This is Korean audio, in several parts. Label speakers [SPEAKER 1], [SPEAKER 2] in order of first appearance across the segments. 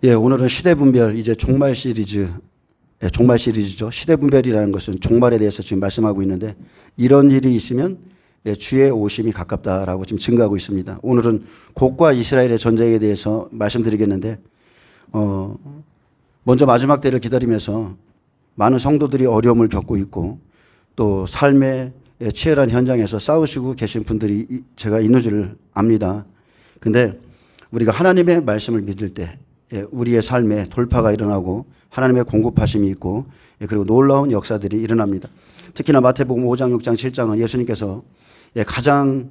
[SPEAKER 1] 예, 오늘은 시대분별, 이제 종말 시리즈, 종말 시리즈죠. 시대분별이라는 것은 종말에 대해서 지금 말씀하고 있는데, 이런 일이 있으면 주의 오심이 가깝다라고 지금 증거하고 있습니다. 오늘은 곡과 이스라엘의 전쟁에 대해서 말씀드리겠는데, 먼저 마지막 때를 기다리면서 많은 성도들이 어려움을 겪고 있고, 또 삶의 치열한 현장에서 싸우시고 계신 분들이 제가 있는 줄 압니다. 근데 우리가 하나님의 말씀을 믿을 때 우리의 삶에 돌파가 일어나고 하나님의 공급하심이 있고, 그리고 놀라운 역사들이 일어납니다. 특히나 마태복음 5장, 6장, 7장은 예수님께서 가장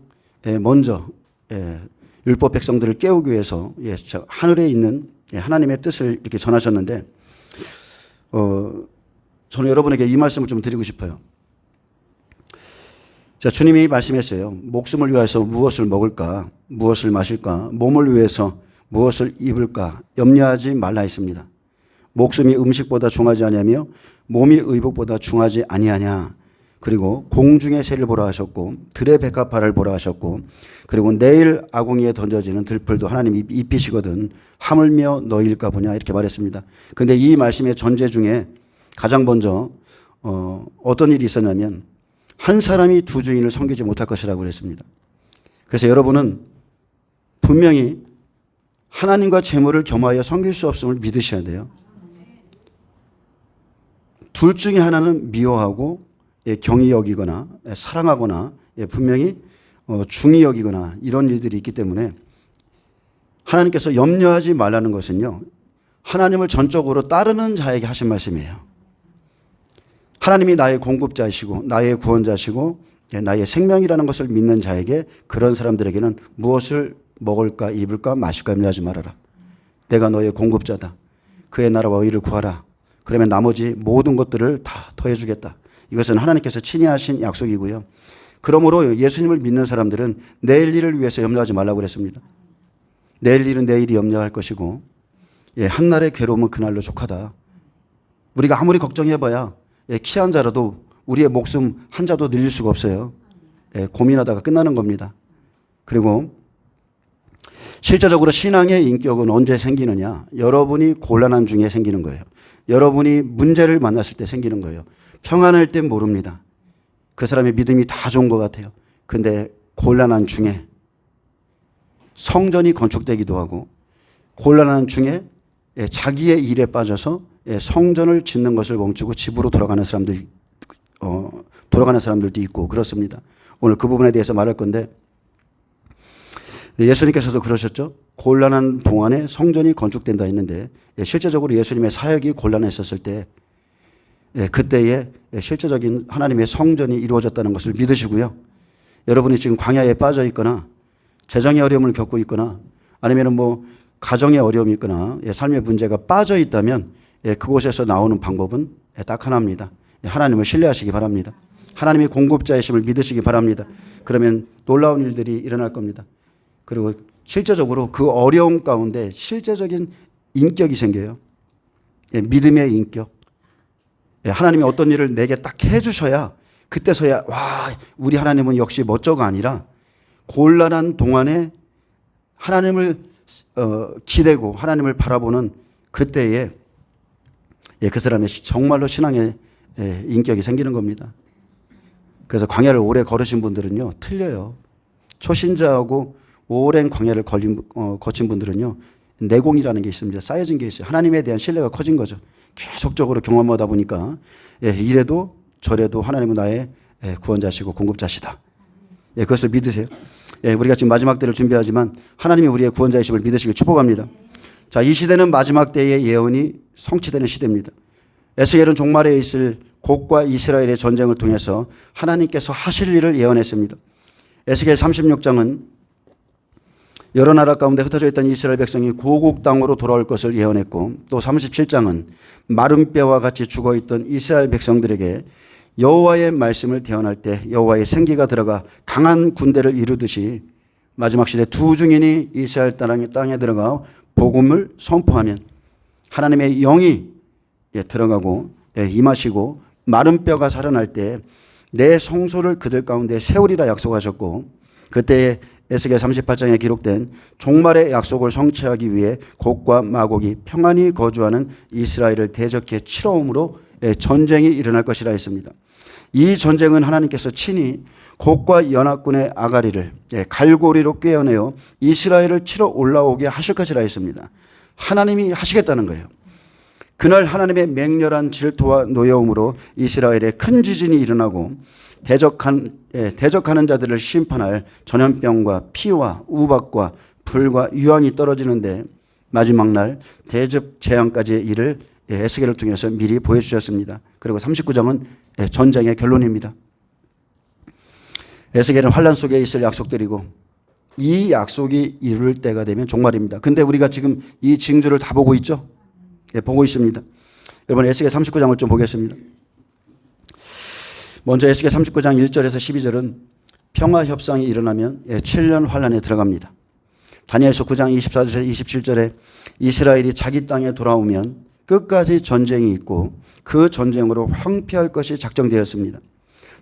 [SPEAKER 1] 먼저 율법 백성들을 깨우기 위해서 하늘에 있는 하나님의 뜻을 이렇게 전하셨는데, 저는 여러분에게 이 말씀을 좀 드리고 싶어요. 자, 주님이 말씀했어요. 목숨을 위해서 무엇을 먹을까, 무엇을 마실까, 몸을 위해서 무엇을 입을까 염려하지 말라 했습니다. 목숨이 음식보다 중하지 아니하며 몸이 의복보다 중하지 아니하냐. 그리고 공중의 새를 보라 하셨고 들의 백합화를 보라 하셨고, 그리고 내일 아궁이에 던져지는 들풀도 하나님이 입히시거든 하물며 너희일까 보냐, 이렇게 말했습니다. 그런데 이 말씀의 전제 중에 가장 먼저 어떤 일이 있었냐면, 한 사람이 두 주인을 섬기지 못할 것이라고 그랬습니다. 그래서 여러분은 분명히 하나님과 재물을 겸하여 섬길 수 없음을 믿으셔야 돼요. 둘 중에 하나는 미워하고 경히 여기거나 사랑하거나 분명히 중히 여기거나 이런 일들이 있기 때문에, 하나님께서 염려하지 말라는 것은요, 하나님을 전적으로 따르는 자에게 하신 말씀이에요. 하나님이 나의 공급자이시고 나의 구원자시고 나의 생명이라는 것을 믿는 자에게, 그런 사람들에게는 무엇을 먹을까 입을까 마실까 염려하지 말아라. 내가 너의 공급자다. 그의 나라와 의를 구하라. 그러면 나머지 모든 것들을 다 더해주겠다. 이것은 하나님께서 친히 하신 약속이고요. 그러므로 예수님을 믿는 사람들은 내일 일을 위해서 염려하지 말라고 그랬습니다. 내일 일은 내일이 염려할 것이고, 한날의 괴로움은 그날로 족하다. 우리가 아무리 걱정해봐야 키 한 자라도 우리의 목숨 한 자도 늘릴 수가 없어요. 고민하다가 끝나는 겁니다. 그리고 실제적으로 신앙의 인격은 언제 생기느냐? 여러분이 곤란한 중에 생기는 거예요. 여러분이 문제를 만났을 때 생기는 거예요. 평안할 땐 모릅니다. 그 사람의 믿음이 다 좋은 것 같아요. 근데 곤란한 중에 성전이 건축되기도 하고, 곤란한 중에 자기의 일에 빠져서 성전을 짓는 것을 멈추고 집으로 돌아가는 사람들도 있고 그렇습니다. 오늘 그 부분에 대해서 말할 건데, 예수님께서도 그러셨죠. 곤란한 동안에 성전이 건축된다 했는데, 실제적으로 예수님의 사역이 곤란했었을 때 그때에 실제적인 하나님의 성전이 이루어졌다는 것을 믿으시고요. 여러분이 지금 광야에 빠져 있거나 재정의 어려움을 겪고 있거나 아니면 뭐 가정의 어려움이 있거나 삶의 문제가 빠져 있다면, 그곳에서 나오는 방법은 딱 하나입니다. 하나님을 신뢰하시기 바랍니다. 하나님이 공급자이심을 믿으시기 바랍니다. 그러면 놀라운 일들이 일어날 겁니다. 그리고 실제적으로 그 어려움 가운데 실제적인 인격이 생겨요. 믿음의 인격. 하나님이 어떤 일을 내게 딱 해주셔야 그때서야 와, 우리 하나님은 역시 멋져가 아니라, 곤란한 동안에 하나님을 기대고 하나님을 바라보는 그때에 그 사람의 정말로 신앙의 인격이 생기는 겁니다. 그래서 광야를 오래 걸으신 분들은요, 틀려요. 초신자하고 오랜 광야를 거친 분들은요, 내공이라는 게 있습니다. 쌓여진 게 있어요. 하나님에 대한 신뢰가 커진 거죠. 계속적으로 경험하다 보니까 이래도 저래도 하나님은 나의 구원자시고 공급자시다. 그것을 믿으세요. 우리가 지금 마지막 때를 준비하지만 하나님이 우리의 구원자이심을 믿으시길 축복합니다. 자, 이 시대는 마지막 때의 예언이 성취되는 시대입니다. 에스겔은 종말에 있을 곡과 이스라엘의 전쟁을 통해서 하나님께서 하실 일을 예언했습니다. 에스겔 36장은 여러 나라 가운데 흩어져 있던 이스라엘 백성이 고국 땅으로 돌아올 것을 예언했고, 또 37장은 마른 뼈와 같이 죽어있던 이스라엘 백성들에게 여호와의 말씀을 대언할 때 여호와의 생기가 들어가 강한 군대를 이루듯이 마지막 시대 두 증인이 이스라엘 땅에 들어가 복음을 선포하면 하나님의 영이 들어가고 임하시고 마른 뼈가 살아날 때 내 성소를 그들 가운데 세우리라 약속하셨고, 그때에 에스겔 38장에 기록된 종말의 약속을 성취하기 위해 곡과 마곡이 평안히 거주하는 이스라엘을 대적해 치러옴으로 전쟁이 일어날 것이라 했습니다. 이 전쟁은 하나님께서 친히 곡과 연합군의 아가리를 갈고리로 꿰어내어 이스라엘을 치러 올라오게 하실 것이라 했습니다. 하나님이 하시겠다는 거예요. 그날 하나님의 맹렬한 질투와 노여움으로 이스라엘에 큰 지진이 일어나고 대적하는 자들을 심판할 전염병과 피와 우박과 불과 유황이 떨어지는데 마지막 날 대접 재앙까지의 일을 에스겔을 통해서 미리 보여주셨습니다. 그리고 39장은 전쟁의 결론입니다. 에스겔은 환란 속에 있을 약속들이고 이 약속이 이룰 때가 되면 종말입니다. 근데 우리가 지금 이 징조를 다 보고 있죠? 보고 있습니다. 여러분 에스겔 39장을 좀 보겠습니다. 먼저 에스겔 39장 1절에서 12절은 평화 협상이 일어나면 7년 환란에 들어갑니다. 다니엘서 9장 24절에서 27절에 이스라엘이 자기 땅에 돌아오면 끝까지 전쟁이 있고 그 전쟁으로 황폐할 것이 작정되었습니다.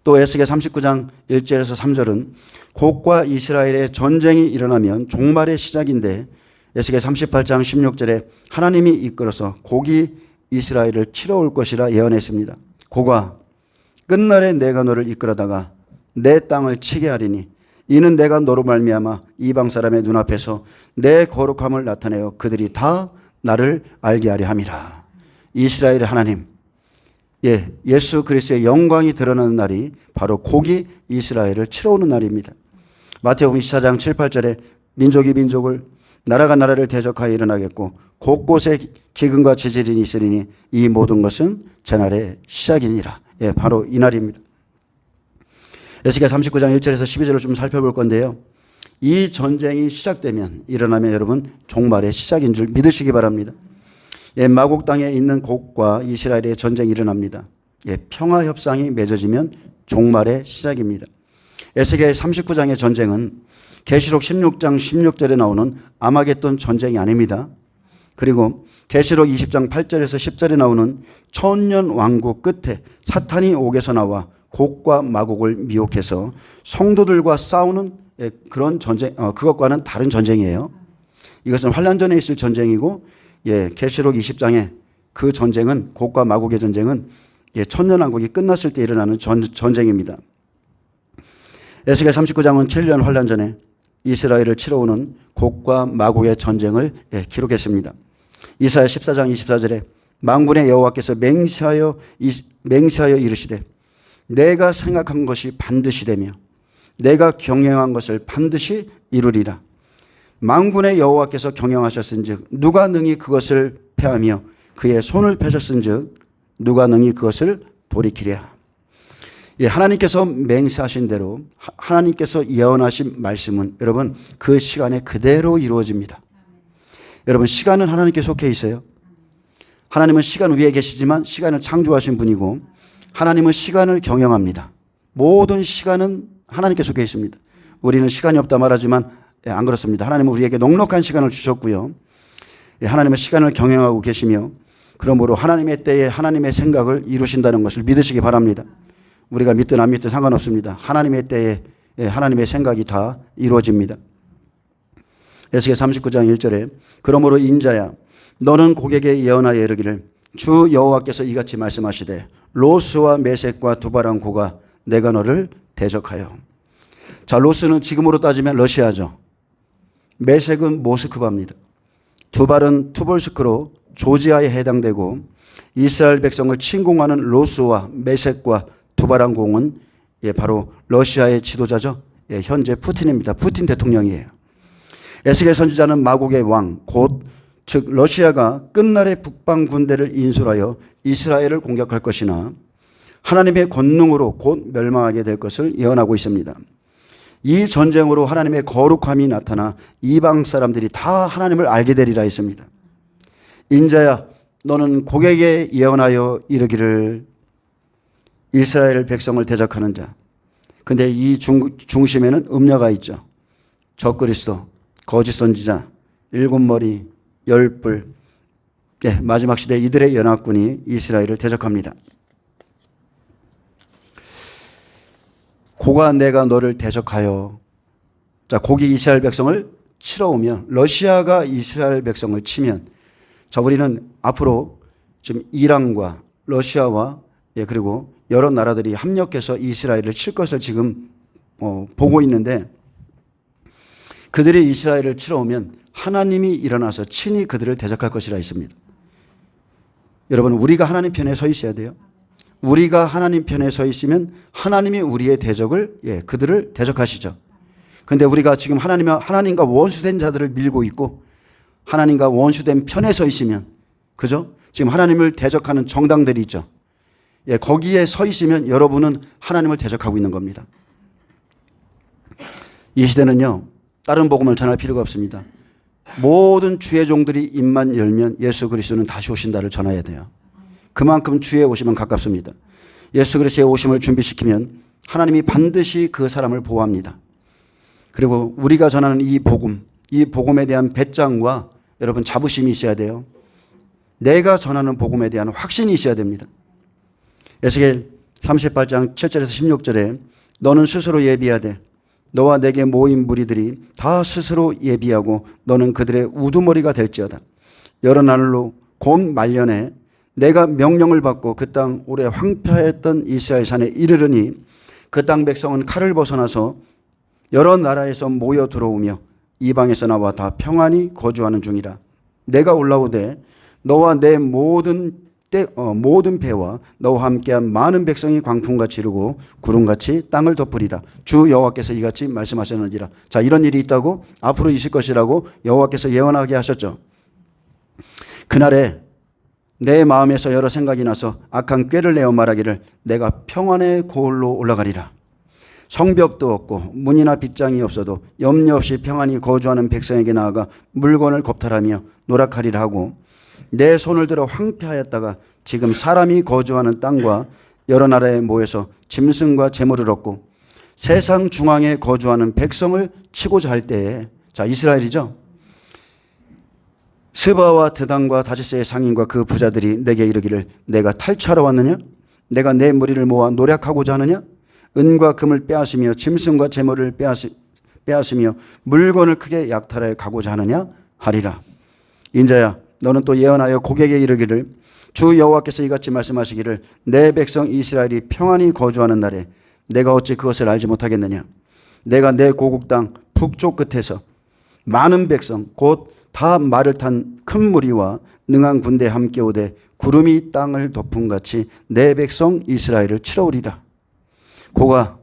[SPEAKER 1] 또 에스겔 39장 1절에서 3절은 곡과 이스라엘의 전쟁이 일어나면 종말의 시작인데 에스겔 38장 16절에 하나님이 이끌어서 곡이 이스라엘을 치러 올 것이라 예언했습니다. 곡아 끝날에 내가 너를 이끌어다가 내 땅을 치게 하리니 이는 내가 너로 말미암아 이방 사람의 눈앞에서 내 거룩함을 나타내어 그들이 다 나를 알게 하려 함이라. 이스라엘의 하나님, 예수 그리스도의 영광이 드러나는 날이 바로 곡이 이스라엘을 치러 오는 날입니다. 마태복음 24장 7, 8절에 민족이 민족을 나라가 나라를 대적하여 일어나겠고 곳곳에 기근과 지질이 있으리니 이 모든 것은 제날의 시작이니라. 바로 이 날입니다. 에스겔 39장 1절에서 12절을 좀 살펴볼 건데요. 이 전쟁이 시작되면 일어나면 여러분 종말의 시작인 줄 믿으시기 바랍니다. 마곡 땅에 있는 곡과 이스라엘의 전쟁이 일어납니다. 평화 협상이 맺어지면 종말의 시작입니다. 에스겔 39장의 전쟁은 계시록 16장 16절에 나오는 아마겟돈 전쟁이 아닙니다. 그리고 계시록 20장 8절에서 10절에 나오는 천년 왕국 끝에 사탄이 옥에서 나와 곡과 마곡을 미혹해서 성도들과 싸우는 그런 전쟁, 그것과는 다른 전쟁이에요. 이것은 환란 전에 있을 전쟁이고, 계시록 20장의 그 전쟁은 곡과 마곡의 전쟁은 천년 왕국이 끝났을 때 일어나는 전쟁입니다. 에스겔 39장은 7년 환란 전에 이스라엘을 치러 오는 곡과 마곡의 전쟁을 기록했습니다. 이사야 14장 24절에 만군의 여호와께서 맹세하여 이르시되 내가 생각한 것이 반드시 되며 내가 경영한 것을 반드시 이루리라. 만군의 여호와께서 경영하셨은즉 누가 능히 그것을 패하며 그의 손을 펴셨은즉 누가 능히 그것을 돌이키랴. 하나님께서 맹세하신 대로 하나님께서 예언하신 말씀은 여러분 그 시간에 그대로 이루어집니다. 여러분 시간은 하나님께 속해 있어요. 하나님은 시간 위에 계시지만 시간을 창조하신 분이고 하나님은 시간을 경영합니다. 모든 시간은 하나님께 속해 있습니다. 우리는 시간이 없다 말하지만 안 그렇습니다. 하나님은 우리에게 넉넉한 시간을 주셨고요. 하나님은 시간을 경영하고 계시며 그러므로 하나님의 때에 하나님의 생각을 이루신다는 것을 믿으시기 바랍니다. 우리가 믿든 안 믿든 상관없습니다. 하나님의 때에 하나님의 생각이 다 이루어집니다. 에스겔 39장 1절에 그러므로 인자야 너는 곡에게 예언하여 이르기를 주 여호와께서 이같이 말씀하시되 로스와 메섹과 두바랑 고가 내가 너를 대적하여. 자, 로스는 지금으로 따지면 러시아죠. 메섹은 모스크바입니다. 두발은 투볼스크로 조지아에 해당되고 이스라엘 백성을 침공하는 로스와 메섹과 두바랑 공은 바로 러시아의 지도자죠. 현재 푸틴입니다. 푸틴 대통령이에요. 에스겔 선지자는 마곡의 왕, 즉 러시아가 끝날의 북방 군대를 인솔하여 이스라엘을 공격할 것이나 하나님의 권능으로 곧 멸망하게 될 것을 예언하고 있습니다. 이 전쟁으로 하나님의 거룩함이 나타나 이방 사람들이 다 하나님을 알게 되리라 했습니다. 인자야 너는 곡에게 예언하여 이르기를 이스라엘 백성을 대적하는 자. 근데 이 중심에는 음녀가 있죠. 적그리스도, 거짓 선지자, 일곱 머리, 열불. 마지막 시대 이들의 연합군이 이스라엘을 대적합니다. 고가 내가 너를 대적하여. 자, 곡이 이스라엘 백성을 치러 오면, 러시아가 이스라엘 백성을 치면, 자, 우리는 앞으로 지금 이란과 러시아와 그리고 여러 나라들이 합력해서 이스라엘을 칠 것을 지금 보고 있는데, 그들이 이스라엘을 치러 오면 하나님이 일어나서 친히 그들을 대적할 것이라 했습니다. 여러분, 우리가 하나님 편에 서 있어야 돼요. 우리가 하나님 편에 서 있으면 하나님이 우리의 대적을, 그들을 대적하시죠. 근데 우리가 지금 하나님과 원수된 자들을 밀고 있고 하나님과 원수된 편에 서 있으면, 그죠? 지금 하나님을 대적하는 정당들이 있죠. 거기에 서 있으면 여러분은 하나님을 대적하고 있는 겁니다. 이 시대는요, 다른 복음을 전할 필요가 없습니다. 모든 주의 종들이 입만 열면 예수 그리스도는 다시 오신다를 전해야 돼요. 그만큼 주의 오심은 가깝습니다. 예수 그리스도의 오심을 준비시키면 하나님이 반드시 그 사람을 보호합니다. 그리고 우리가 전하는 이 복음에 대한 배짱과 여러분 자부심이 있어야 돼요. 내가 전하는 복음에 대한 확신이 있어야 됩니다. 에스겔 38장 7절에서 16절에 너는 스스로 예비하되 너와 내게 모인 무리들이 다 스스로 예비하고 너는 그들의 우두머리가 될지어다. 여러 날로 곧 말년에 내가 명령을 받고 그 땅 오래 황폐했던 이스라엘 산에 이르르니 그 땅 백성은 칼을 벗어나서 여러 나라에서 모여 들어오며 이방에서 나와 다 평안히 거주하는 중이라. 내가 올라오되 너와 내 모든 배와 너와 함께한 많은 백성이 광풍같이 이르고 구름같이 땅을 덮으리라. 주 여호와께서 이같이 말씀하셨느니라. 자, 이런 일이 있다고 앞으로 있을 것이라고 여호와께서 예언하게 하셨죠. 그날에 내 마음에서 여러 생각이 나서 악한 꾀를 내어 말하기를 내가 평안의 고을로 올라가리라. 성벽도 없고 문이나 빗장이 없어도 염려 없이 평안히 거주하는 백성에게 나아가 물건을 겁탈하며 노력하리라 하고 내 손을 들어 황폐하였다가 지금 사람이 거주하는 땅과 여러 나라에 모여서 짐승과 재물을 얻고 세상 중앙에 거주하는 백성을 치고자 할 때에, 자, 이스라엘이죠. 스바와 드단과 다시스의 상인과 그 부자들이 내게 이르기를 내가 탈취하러 왔느냐? 내가 내 무리를 모아 노력하고자 하느냐? 은과 금을 빼앗으며 짐승과 재물을 빼앗으며 물건을 크게 약탈하여 가고자 하느냐? 하리라. 인자야, 너는 또 예언하여 고객에게 이르기를 주 여호와께서 이같이 말씀하시기를 내 백성 이스라엘이 평안히 거주하는 날에 내가 어찌 그것을 알지 못하겠느냐? 내가 내 고국 땅 북쪽 끝에서 많은 백성 곧 다 말을 탄 큰 무리와 능한 군대 함께 오되 구름이 땅을 덮은 같이 내 백성 이스라엘을 치러 오리라. 고가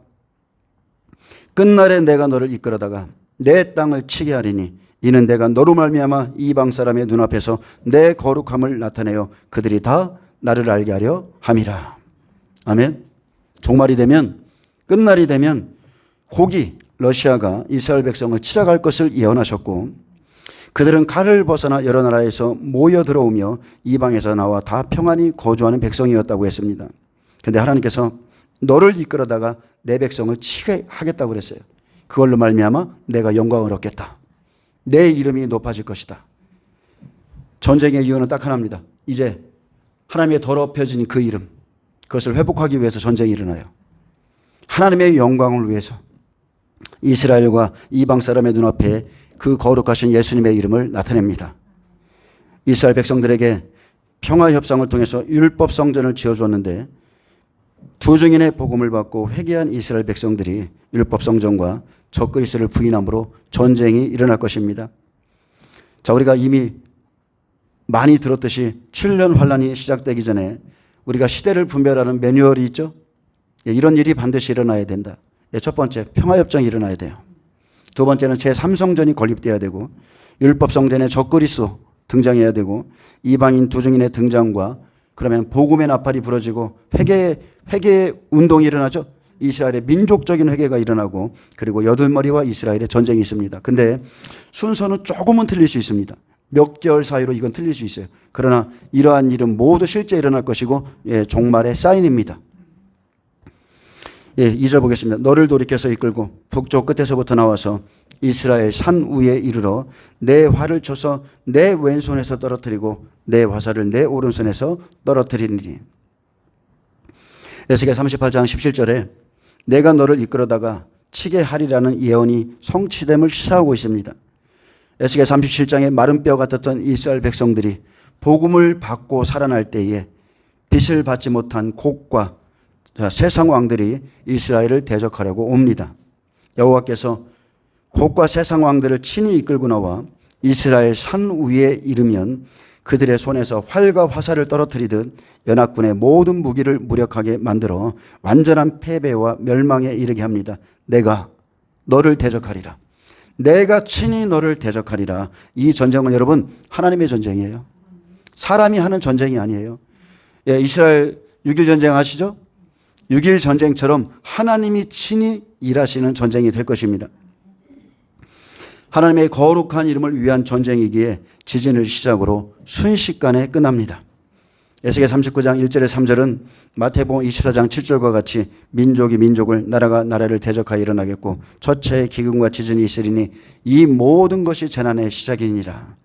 [SPEAKER 1] 끝날에 내가 너를 이끌어다가 내 땅을 치게 하리니 이는 내가 너로 말미암아 이방 사람의 눈앞에서 내 거룩함을 나타내어 그들이 다 나를 알게 하려 함이라. 아멘. 종말이 되면, 끝날이 되면 고기 러시아가 이스라엘 백성을 치러갈 것을 예언하셨고 그들은 칼을 벗어나 여러 나라에서 모여 들어오며 이방에서 나와 다 평안히 거주하는 백성이었다고 했습니다. 그런데 하나님께서 너를 이끌어다가 내 백성을 치게 하겠다고 그랬어요. 그걸로 말미암아 내가 영광을 얻겠다. 내 이름이 높아질 것이다. 전쟁의 이유는 딱 하나입니다. 이제 하나님의 더럽혀진 그 이름, 그것을 회복하기 위해서 전쟁이 일어나요. 하나님의 영광을 위해서 이스라엘과 이방 사람의 눈앞에 그 거룩하신 예수님의 이름을 나타냅니다. 이스라엘 백성들에게 평화협상을 통해서 율법 성전을 지어주었는데 두 증인의 복음을 받고 회개한 이스라엘 백성들이 율법 성전과 적그리스도를 부인함으로 전쟁이 일어날 것입니다. 자, 우리가 이미 많이 들었듯이 7년 환란이 시작되기 전에 우리가 시대를 분별하는 매뉴얼이 있죠. 이런 일이 반드시 일어나야 된다. 첫 번째, 평화협정이 일어나야 돼요. 두 번째는 제3성전이 건립돼야 되고 율법성전에 적그리스도 등장해야 되고 이방인 두 증인의 등장과 그러면 복음의 나팔이 부러지고 회개의 운동이 일어나죠. 이스라엘의 민족적인 회개가 일어나고 그리고 여덟머리와 이스라엘의 전쟁이 있습니다. 근데 순서는 조금은 틀릴 수 있습니다. 몇 개월 사이로 이건 틀릴 수 있어요. 그러나 이러한 일은 모두 실제 일어날 것이고 종말의 사인입니다. 2절 보겠습니다. 너를 돌이켜서 이끌고 북쪽 끝에서부터 나와서 이스라엘 산 위에 이르러 내 활을 쳐서 내 왼손에서 떨어뜨리고 내 화살을 내 오른손에서 떨어뜨리니. 에스겔 38장 17절에 내가 너를 이끌어다가 치게 하리라는 예언이 성취됨을 시사하고 있습니다. 에스겔 37장에 마른 뼈 같았던 이스라엘 백성들이 복음을 받고 살아날 때에 빛을 받지 못한 곡과 세상 왕들이 이스라엘을 대적하려고 옵니다. 여호와께서 곡과 세상 왕들을 친히 이끌고 나와 이스라엘 산 위에 이르면 그들의 손에서 활과 화살을 떨어뜨리듯 연합군의 모든 무기를 무력하게 만들어 완전한 패배와 멸망에 이르게 합니다. 내가 너를 대적하리라. 내가 친히 너를 대적하리라. 이 전쟁은 여러분 하나님의 전쟁이에요. 사람이 하는 전쟁이 아니에요. 예, 이스라엘 6.1 전쟁 아시죠? 6.1 전쟁처럼 하나님이 친히 일하시는 전쟁이 될 것입니다. 하나님의 거룩한 이름을 위한 전쟁이기에 지진을 시작으로 순식간에 끝납니다. 에스겔 39장 1절에 3절은 마태복음 24장 7절과 같이 민족이 민족을 나라가 나라를 대적하여 일어나겠고 첫째의 기근과 지진이 있으리니 이 모든 것이 재난의 시작이니라.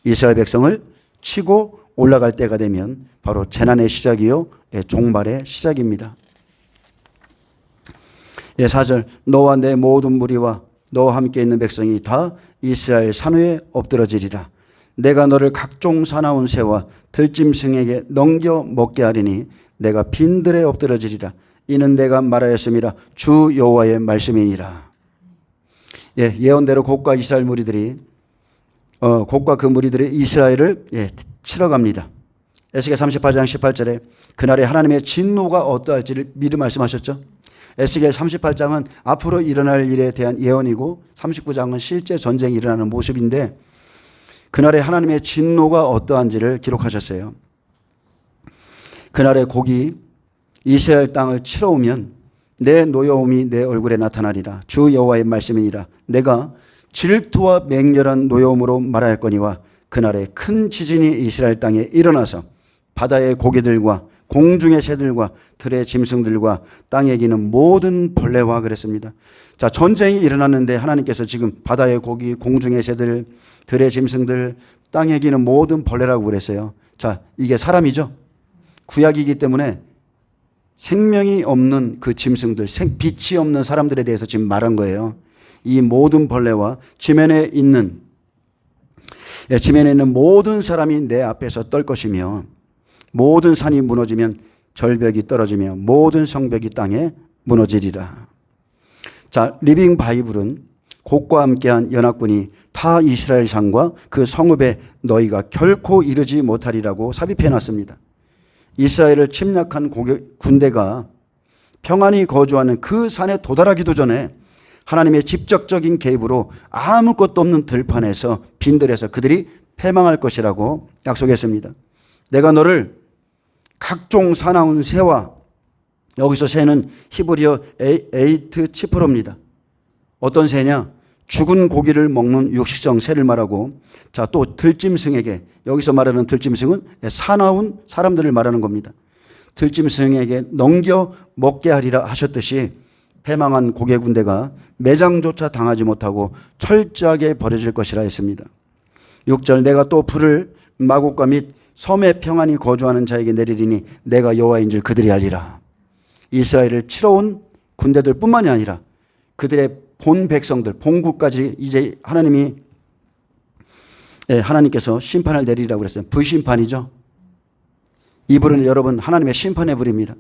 [SPEAKER 1] 이스라엘 백성을 치고 올라갈 때가 되면 바로 재난의 시작이요 종말의 시작입니다. 4절 너와 내 모든 무리와 너와 함께 있는 백성이 다 이스라엘 산 위에 엎드러지리라. 내가 너를 각종 사나운 새와 들짐승에게 넘겨 먹게 하리니 내가 빈들에 엎드러지리라. 이는 내가 말하였음이라. 주 여호와의 말씀이니라. 예언대로 곡과 이스라엘 무리들이 곡과 그 무리들이 이스라엘을 치러 갑니다. 에스겔 38장 18절에 그날에 하나님의 진노가 어떠할지를 미리 말씀하셨죠. 에스겔 38장은 앞으로 일어날 일에 대한 예언이고 39장은 실제 전쟁이 일어나는 모습인데 그날에 하나님의 진노가 어떠한지를 기록하셨어요. 그날에 곡이 이스라엘 땅을 치러 오면 내 노여움이 내 얼굴에 나타나리라. 주 여호와의 말씀이니라. 내가 질투와 맹렬한 노여움으로 말하였거니와 그날에 큰 지진이 이스라엘 땅에 일어나서 바다의 고기들과 공중의 새들과 들의 짐승들과 땅에 기는 모든 벌레와 그랬습니다. 자, 전쟁이 일어났는데 하나님께서 지금 바다의 고기, 공중의 새들, 들의 짐승들, 땅에 기는 모든 벌레라고 그랬어요. 자, 이게 사람이죠. 구약이기 때문에 생명이 없는 그 짐승들, 빛이 없는 사람들에 대해서 지금 말한 거예요. 이 모든 벌레와 지면에 있는 모든 사람이 내 앞에서 떨 것이며 모든 산이 무너지면 절벽이 떨어지며 모든 성벽이 땅에 무너지리라. 자, 리빙 바이블은 곡과 함께한 연합군이 타 이스라엘 산과 그 성읍에 너희가 결코 이르지 못하리라고 삽입해 놨습니다. 이스라엘을 침략한 군대가 평안히 거주하는 그 산에 도달하기도 전에 하나님의 직접적인 개입으로 아무것도 없는 들판에서 빈들에서 그들이 패망할 것이라고 약속했습니다. 내가 너를 각종 사나운 새와, 여기서 새는 히브리어 에이트 치프로입니다. 어떤 새냐? 죽은 고기를 먹는 육식성 새를 말하고, 자, 또 들짐승에게, 여기서 말하는 들짐승은 사나운 사람들을 말하는 겁니다. 들짐승에게 넘겨 먹게 하리라 하셨듯이 패망한 고개 군대가 매장조차 당하지 못하고 철저하게 버려질 것이라 했습니다. 6절 내가 또 불을 마곡과 및 섬에 평안히 거주하는 자에게 내리리니 내가 여호와인 줄 그들이 알리라. 이스라엘을 치러 온 군대들 뿐만이 아니라 그들의 본 백성들, 본국까지 이제 하나님께서 심판을 내리라고 그랬어요. 불심판이죠. 이 불은 여러분 하나님의 심판의 불입니다.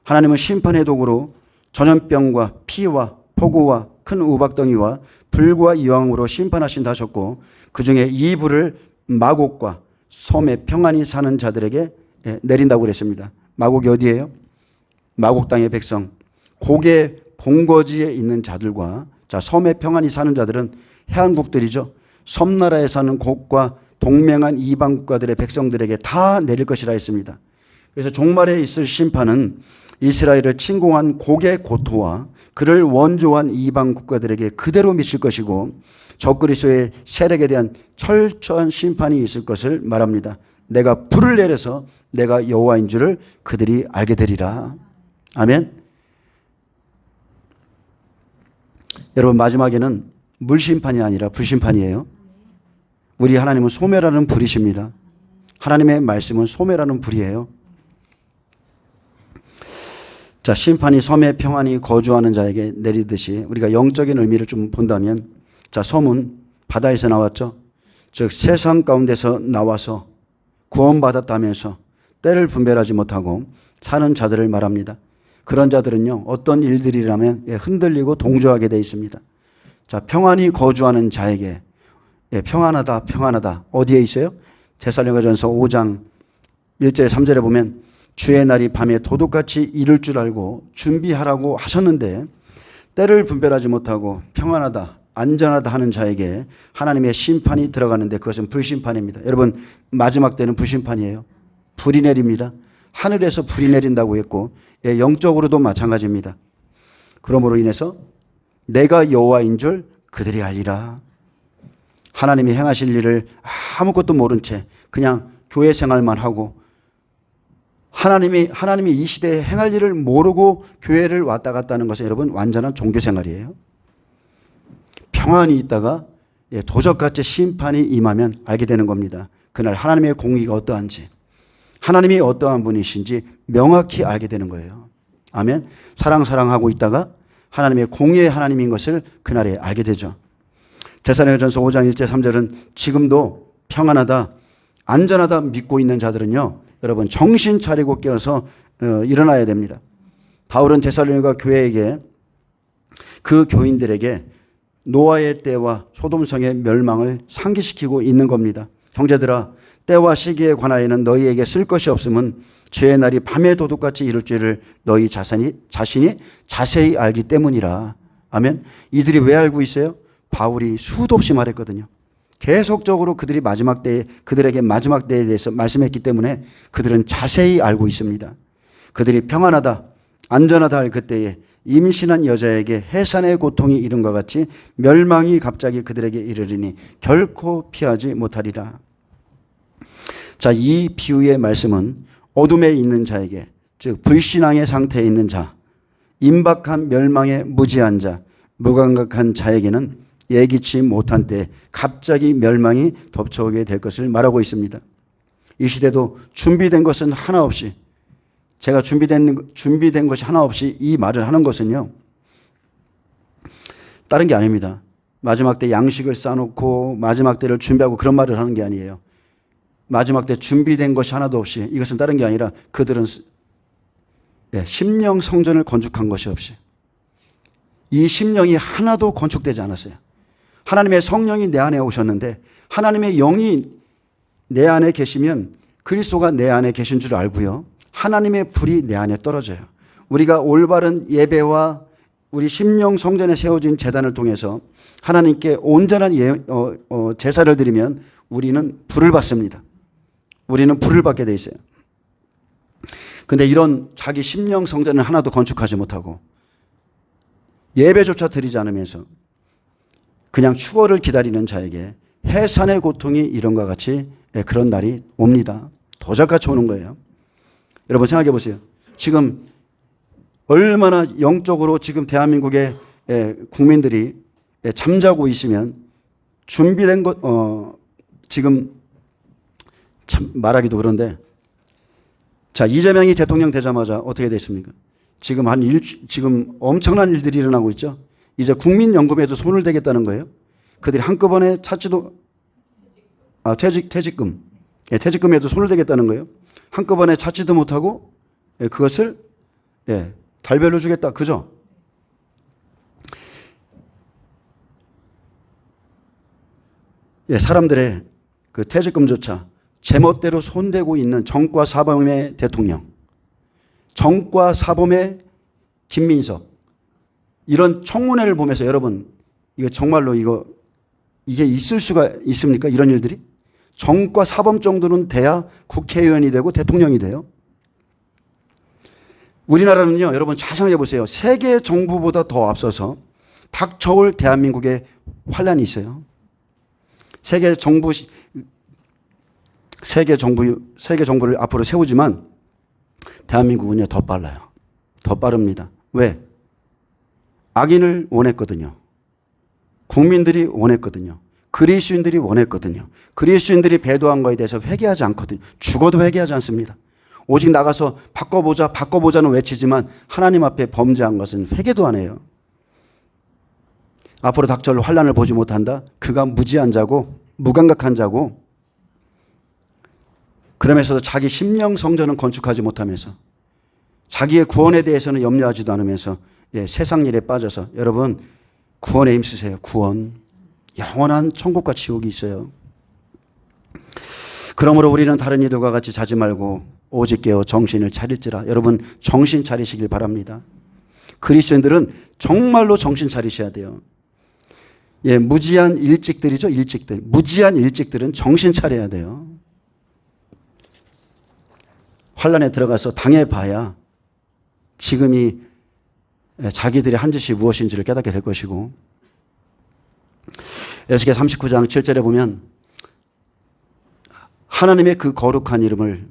[SPEAKER 1] 하나님은 심판의 도구로 전염병과 피와 폭우와 큰 우박덩이와 불과 이왕으로 심판하신다 하셨고 그중에 이 불을 마곡과 섬에 평안히 사는 자들에게 내린다고 그랬습니다. 마곡이 어디예요? 마곡 땅의 백성, 곡의 본거지에 있는 자들과, 자, 섬에 평안히 사는 자들은 해안국들이죠. 섬나라에 사는 곡과 동맹한 이방 국가들의 백성들에게 다 내릴 것이라 했습니다. 그래서 종말에 있을 심판은 이스라엘을 침공한 곡의 고토와 그를 원조한 이방 국가들에게 그대로 미칠 것이고 적그리스도의 세력에 대한 철저한 심판이 있을 것을 말합니다. 내가 불을 내려서 내가 여호와인 줄을 그들이 알게 되리라. 아멘. 여러분, 마지막에는 물심판이 아니라 불심판이에요. 우리 하나님은 소멸하는 불이십니다. 하나님의 말씀은 소멸하는 불이에요. 자, 심판이 섬에 평안히 거주하는 자에게 내리듯이 우리가 영적인 의미를 좀 본다면, 자, 섬은 바다에서 나왔죠. 즉 세상 가운데서 나와서 구원받았다면서 때를 분별하지 못하고 사는 자들을 말합니다. 그런 자들은요, 어떤 일들이라면 흔들리고 동조하게 되어 있습니다. 자, 평안히 거주하는 자에게 평안하다, 평안하다. 어디에 있어요? 데살로니가전서 5장 1절 3절에 보면 주의 날이 밤에 도둑같이 이를 줄 알고 준비하라고 하셨는데 때를 분별하지 못하고 평안하다, 안전하다 하는 자에게 하나님의 심판이 들어가는데 그것은 불심판입니다. 여러분, 마지막 때는 불심판이에요. 불이 내립니다. 하늘에서 불이 내린다고 했고 영적으로도 마찬가지입니다. 그러므로 인해서 내가 여호와인 줄 그들이 알리라. 하나님이 행하실 일을 아무것도 모른 채 그냥 교회 생활만 하고 하나님이 이 시대에 행할 일을 모르고 교회를 왔다 갔다 하는 것은 여러분 완전한 종교 생활이에요. 평안히 있다가 도적같이 심판이 임하면 알게 되는 겁니다. 그날 하나님의 공의가 어떠한지, 하나님이 어떠한 분이신지 명확히 알게 되는 거예요. 아멘. 사랑하고 있다가 하나님의 공의의 하나님인 것을 그날에 알게 되죠. 데살로니가전서 5장 1절 3절은 지금도 평안하다, 안전하다 믿고 있는 자들은요, 여러분 정신 차리고 깨어서 일어나야 됩니다. 바울은 데살로니가 교회에게, 그 교인들에게 노아의 때와 소돔성의 멸망을 상기시키고 있는 겁니다. 형제들아, 때와 시기에 관하여는 너희에게 쓸 것이 없음은 주의 날이 밤에 도둑같이 이룰 줄을 너희 자신이 자세히 알기 때문이라. 아멘. 이들이 왜 알고 있어요? 바울이 수도 없이 말했거든요. 계속적으로 그들에게 마지막 때에 대해서 말씀했기 때문에 그들은 자세히 알고 있습니다. 그들이 평안하다, 안전하다 할 그때에 임신한 여자에게 해산의 고통이 이른과 같이 멸망이 갑자기 그들에게 이르리니 결코 피하지 못하리라. 자, 이 비유의 말씀은 어둠에 있는 자에게, 즉 불신앙의 상태에 있는 자, 임박한 멸망에 무지한 자, 무감각한 자에게는 예기치 못한 때 갑자기 멸망이 덮쳐오게 될 것을 말하고 있습니다. 이 시대도 준비된 것은 하나 없이, 제가 준비된 것이 하나 없이 이 말을 하는 것은요, 다른 게 아닙니다. 마지막 때 양식을 싸놓고 마지막 때를 준비하고 그런 말을 하는 게 아니에요. 마지막 때 준비된 것이 하나도 없이, 이것은 다른 게 아니라 그들은 심령 성전을 건축한 것이 없이, 이 심령이 하나도 건축되지 않았어요. 하나님의 성령이 내 안에 오셨는데 하나님의 영이 내 안에 계시면 그리스도가 내 안에 계신 줄 알고요, 하나님의 불이 내 안에 떨어져요. 우리가 올바른 예배와 우리 심령 성전에 세워진 제단을 통해서 하나님께 온전한 제사를 드리면 우리는 불을 받습니다. 우리는 불을 받게 돼 있어요. 그런데 이런 자기 심령 성전을 하나도 건축하지 못하고 예배조차 드리지 않으면서 그냥 휴거를 기다리는 자에게 해산의 고통이 이런과 같이 그런 날이 옵니다. 도적같이 오는 거예요. 여러분 생각해 보세요. 지금 얼마나 영적으로 지금 대한민국의 국민들이 잠자고 있으면 준비된 것, 지금 참 말하기도 그런데, 자, 이재명이 대통령 되자마자 어떻게 됐습니까? 지금 엄청난 일들이 일어나고 있죠. 이제 국민연금에도 손을 대겠다는 거예요. 그들이 한꺼번에 퇴직금. 퇴직금에도 손을 대겠다는 거예요. 한꺼번에 찾지도 못하고 그것을 달별로 주겠다. 그죠? 사람들의 그 퇴직금조차 제멋대로 손대고 있는 정과 사범의 대통령, 정과 사범의 김민석, 이런 청문회를 보면서 여러분, 이거 정말로 이게 있을 수가 있습니까? 이런 일들이? 정과 사범 정도는 돼야 국회의원이 되고 대통령이 돼요. 우리나라는요, 여러분 잘 생각해 보세요. 세계 정부보다 더 앞서서 닥쳐올 대한민국의 환란이 있어요. 세계 정부를 앞으로 세우지만 대한민국은요, 더 빨라요. 더 빠릅니다. 왜? 악인을 원했거든요. 국민들이 원했거든요. 그리스도인들이 원했거든요. 그리스도인들이 배도한 거에 대해서 회개하지 않거든요. 죽어도 회개하지 않습니다. 오직 나가서 바꿔보자는 외치지만 하나님 앞에 범죄한 것은 회개도 안 해요. 앞으로 닥쳐올 환난을 보지 못한다. 그가 무지한 자고 무감각한 자고, 그러면서도 자기 심령 성전은 건축하지 못하면서 자기의 구원에 대해서는 염려하지도 않으면서 세상 일에 빠져서, 여러분 구원에 힘쓰세요. 구원. 영원한 천국과 지옥이 있어요. 그러므로 우리는 다른 이들과 같이 자지 말고 오직 깨어 정신을 차릴지라. 여러분 정신 차리시길 바랍니다. 그리스도인들은 정말로 정신 차리셔야 돼요. 무지한 일찍들이죠. 일찍들. 무지한 일찍들은 정신 차려야 돼요. 환난에 들어가서 당해봐야 지금이 자기들의 한 짓이 무엇인지를 깨닫게 될 것이고, 에스겔 39장 7절에 보면 하나님의 그 거룩한 이름을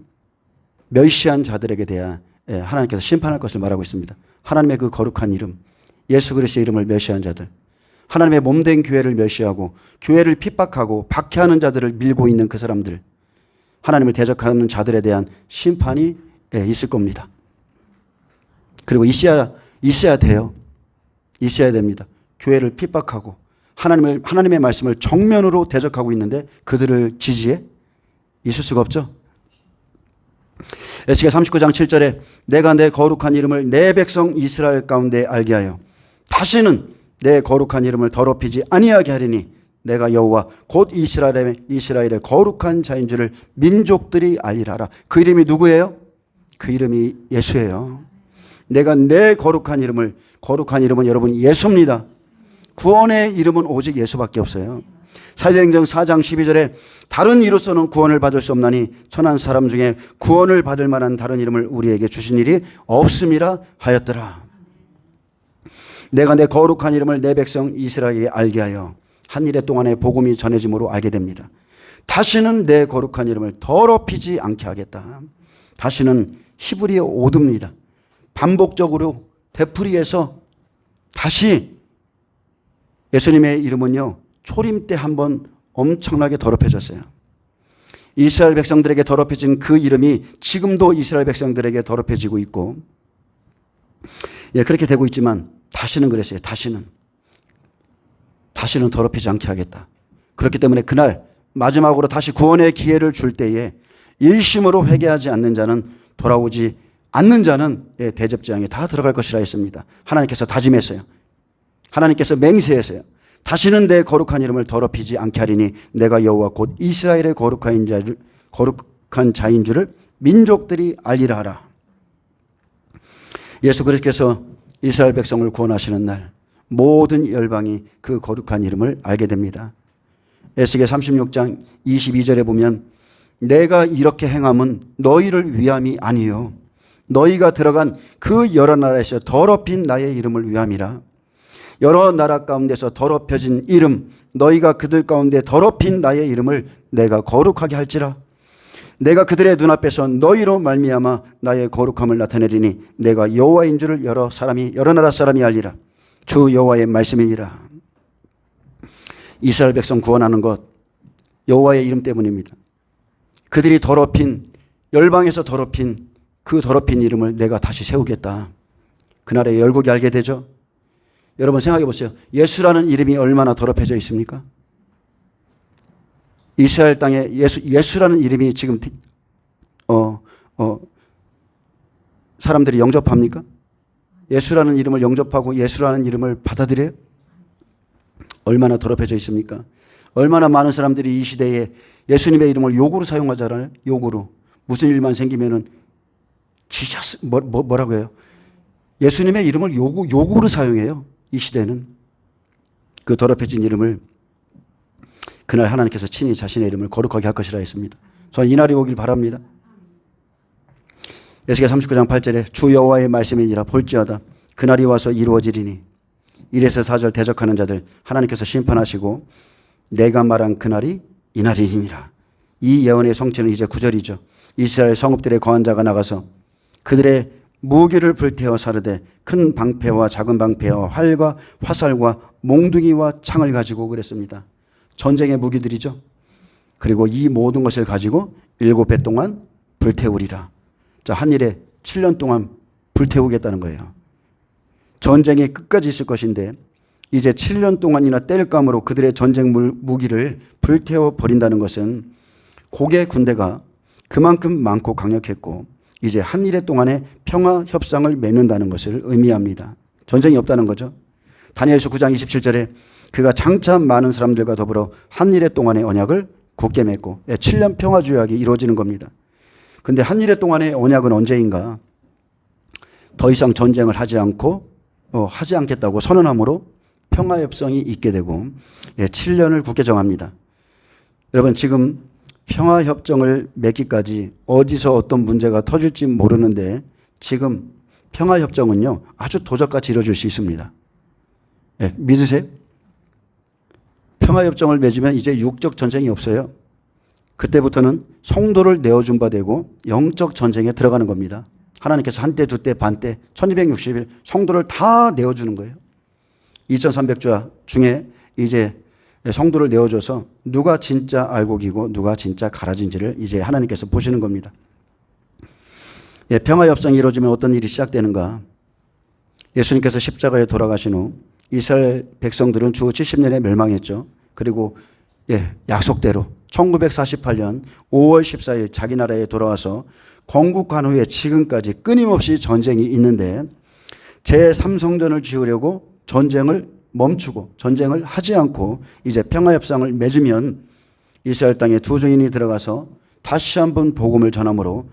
[SPEAKER 1] 멸시한 자들에게 대해 하나님께서 심판할 것을 말하고 있습니다. 하나님의 그 거룩한 이름, 예수 그리스도의 이름을 멸시한 자들, 하나님의 몸된 교회를 멸시하고 교회를 핍박하고 박해하는 자들을 밀고 있는 그 사람들, 하나님을 대적하는 자들에 대한 심판이 있을 겁니다. 그리고 있어야 돼요. 있어야 됩니다. 교회를 핍박하고 하나님의 말씀을 정면으로 대적하고 있는데 그들을 지지해? 있을 수가 없죠. 에스겔 39장 7절에 내가 내 거룩한 이름을 내 백성 이스라엘 가운데 알게 하여 다시는 내 거룩한 이름을 더럽히지 아니하게 하리니 내가 여호와 곧 이스라엘의 거룩한 자인 줄을 민족들이 알리라. 그 이름이 누구예요? 그 이름이 예수예요. 내가 내 거룩한 이름은 여러분 예수입니다. 구원의 이름은 오직 예수밖에 없어요. 사도행전 4장 12절에 다른 이로서는 구원을 받을 수 없나니 천한 사람 중에 구원을 받을 만한 다른 이름을 우리에게 주신 일이 없음이라 하였더라. 내가 내 거룩한 이름을 내 백성 이스라엘에게 알게 하여 한 일해 동안에 복음이 전해짐으로 알게 됩니다. 다시는 내 거룩한 이름을 더럽히지 않게 하겠다. 다시는 히브리어 오드입니다. 반복적으로 되풀이해서 다시 예수님의 이름은요, 초림 때 한번 엄청나게 더럽혀졌어요. 이스라엘 백성들에게 더럽혀진 그 이름이 지금도 이스라엘 백성들에게 더럽혀지고 있고, 그렇게 되고 있지만 다시는 그랬어요. 다시는 더럽히지 않게 하겠다. 그렇기 때문에 그날 마지막으로 다시 구원의 기회를 줄 때에 일심으로 회개하지 않는 자는, 돌아오지 않는 자는 대접재앙에 다 들어갈 것이라 했습니다. 하나님께서 다짐했어요. 하나님께서 맹세했어요. 다시는 내 거룩한 이름을 더럽히지 않게 하리니 내가 여호와 곧 이스라엘의 거룩한 자인 줄을 민족들이 알리라 하라. 예수 그리스도께서 이스라엘 백성을 구원하시는 날 모든 열방이 그 거룩한 이름을 알게 됩니다. 에스겔 36장 22절에 보면 내가 이렇게 행함은 너희를 위함이 아니요 너희가 들어간 그 여러 나라에서 더럽힌 나의 이름을 위함이라. 여러 나라 가운데서 더럽혀진 이름, 너희가 그들 가운데 더럽힌 나의 이름을 내가 거룩하게 할지라. 내가 그들의 눈앞에서 너희로 말미암아 나의 거룩함을 나타내리니 내가 여호와인 줄을 여러 나라 사람이 알리라. 주 여호와의 말씀이니라. 이스라엘 백성 구원하는 것 여호와의 이름 때문입니다. 그들이 더럽힌, 열방에서 더럽힌 그 더럽힌 이름을 내가 다시 세우겠다. 그날에 열국이 알게 되죠. 여러분 생각해 보세요. 예수라는 이름이 얼마나 더럽혀져 있습니까? 이스라엘 땅에 예수라는 이름이 지금 사람들이 영접합니까? 예수라는 이름을 영접하고 예수라는 이름을 받아들여요? 얼마나 더럽혀져 있습니까? 얼마나 많은 사람들이 이 시대에 예수님의 이름을 욕으로 사용하잖아요. 욕으로. 무슨 일만 생기면은 지저스 뭐라고 해요? 예수님의 이름을 욕으로 사용해요. 이 시대는. 그 더럽혀진 이름을 그날 하나님께서 친히 자신의 이름을 거룩하게 할 것이라 했습니다. 저는 이날이 오길 바랍니다. 에스겔 39장 8절에 주 여호와의 말씀이니라. 볼지어다 그날이 와서 이루어지리니 1에서 4절 대적하는 자들 하나님께서 심판하시고 내가 말한 그날이 이날이니라. 이 예언의 성취는 이제 9절이죠. 이스라엘 성읍들의 거한 자가 나가서 그들의 무기를 불태워 사르되 큰 방패와 작은 방패와 활과 화살과 몽둥이와 창을 가지고 그랬습니다. 전쟁의 무기들이죠. 그리고 이 모든 것을 가지고 7배 동안 불태우리라. 한 일에 7년 동안 불태우겠다는 거예요. 전쟁이 끝까지 있을 것인데 이제 7년 동안이나 땔감으로 그들의 전쟁 무기를 불태워 버린다는 것은 고개 군대가 그만큼 많고 강력했고 이제 한 일해 동안의 평화 협상을 맺는다는 것을 의미합니다. 전쟁이 없다는 거죠. 다니엘서 9장 27절에 그가 장차 많은 사람들과 더불어 한 일해 동안의 언약을 굳게 맺고 7년 평화 조약이 이루어지는 겁니다. 근데 한 일해 동안의 언약은 언제인가? 더 이상 전쟁을 하지 않겠다고 선언함으로 평화협정이 있게 되고 7년을 굳게 정합니다. 여러분 지금 평화협정을 맺기까지 어디서 어떤 문제가 터질지 모르는데 지금 평화협정은요 아주 도적같이 이루어질 수 있습니다. 믿으세요? 평화협정을 맺으면 이제 육적 전쟁이 없어요. 그때부터는 성도를 내어준 바 되고 영적 전쟁에 들어가는 겁니다. 하나님께서 한때 두때 반때 1260일 성도를 다 내어주는 거예요. 2300주 중에 이제 성도를 내어줘서 누가 진짜 알곡이고 누가 진짜 가라진지를 이제 하나님께서 보시는 겁니다. 평화협정이 이루어지면 어떤 일이 시작되는가? 예수님께서 십자가에 돌아가신 후 이스라엘 백성들은 주 70년에 멸망했죠. 그리고 약속대로 1948년 5월 14일 자기 나라에 돌아와서 건국한 후에 지금까지 끊임없이 전쟁이 있는데 제3성전을 지으려고 전쟁을 멈추고 전쟁을 하지 않고 이제 평화협상을 맺으면 이스라엘 땅에 두 증인이 들어가서 다시 한번 복음을 전함으로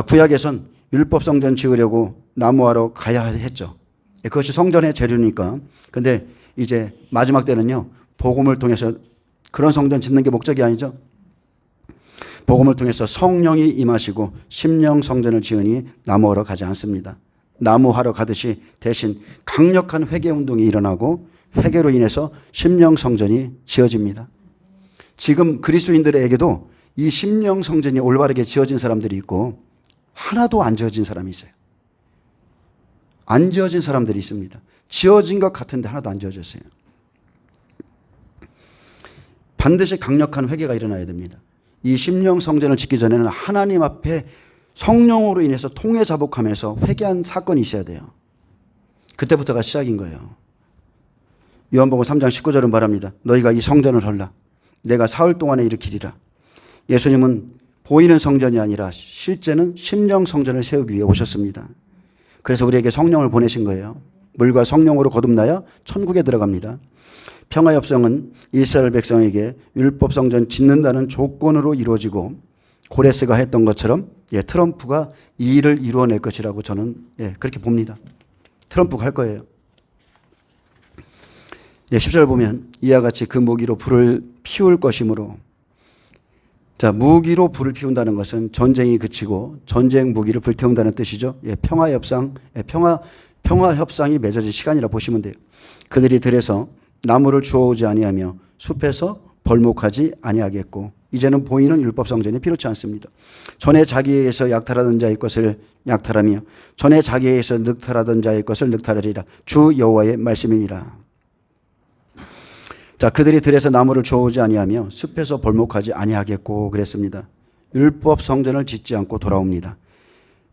[SPEAKER 1] 구약에선 율법성전 지으려고 나무하러 가야 했죠. 그것이 성전의 재료니까. 근데 이제 마지막 때는요 복음을 통해서 그런 성전 짓는 게 목적이 아니죠. 복음을 통해서 성령이 임하시고 심령 성전을 지으니 나무하러 가지 않습니다. 나무하러 가듯이 대신 강력한 회개운동이 일어나고 회개로 인해서 심령 성전이 지어집니다. 지금 그리스도인들에게도 이 심령 성전이 올바르게 지어진 사람들이 있고 하나도 안 지어진 사람이 있어요. 안 지어진 사람들이 있습니다. 지어진 것 같은데 하나도 안 지어졌어요. 반드시 강력한 회개가 일어나야 됩니다. 이 심령 성전을 짓기 전에는 하나님 앞에 성령으로 인해서 통회 자복하면서 회개한 사건이 있어야 돼요. 그때부터가 시작인 거예요. 요한복음 3장 19절은 말합니다. 너희가 이 성전을 헐라. 내가 사흘 동안에 일으키리라. 예수님은 보이는 성전이 아니라 실제는 심령 성전을 세우기 위해 오셨습니다. 그래서 우리에게 성령을 보내신 거예요. 물과 성령으로 거듭나야 천국에 들어갑니다. 평화협정은 이스라엘 백성에게 율법 성전 짓는다는 조건으로 이루어지고 고레스가 했던 것처럼 트럼프가 이 일을 이루어낼 것이라고 저는 그렇게 봅니다. 트럼프가 할 거예요. 10절 보면 이와 같이 그 무기로 불을 피울 것이므로 무기로 불을 피운다는 것은 전쟁이 그치고 전쟁 무기를 불태운다는 뜻이죠. 평화협상이 맺어질 시간이라 보시면 돼요. 그들이 들에서 나무를 주워오지 아니하며 숲에서 벌목하지 아니하겠고 이제는 보이는 율법성전이 필요치 않습니다. 전에 자기에게서 약탈하던 자의 것을 약탈하며 전에 자기에게서 늑탈하던 자의 것을 늑탈하리라. 주 여호와의 말씀이니라. 그들이 들에서 나무를 주워오지 아니하며 숲에서 벌목하지 아니하겠고 그랬습니다. 율법성전을 짓지 않고 돌아옵니다.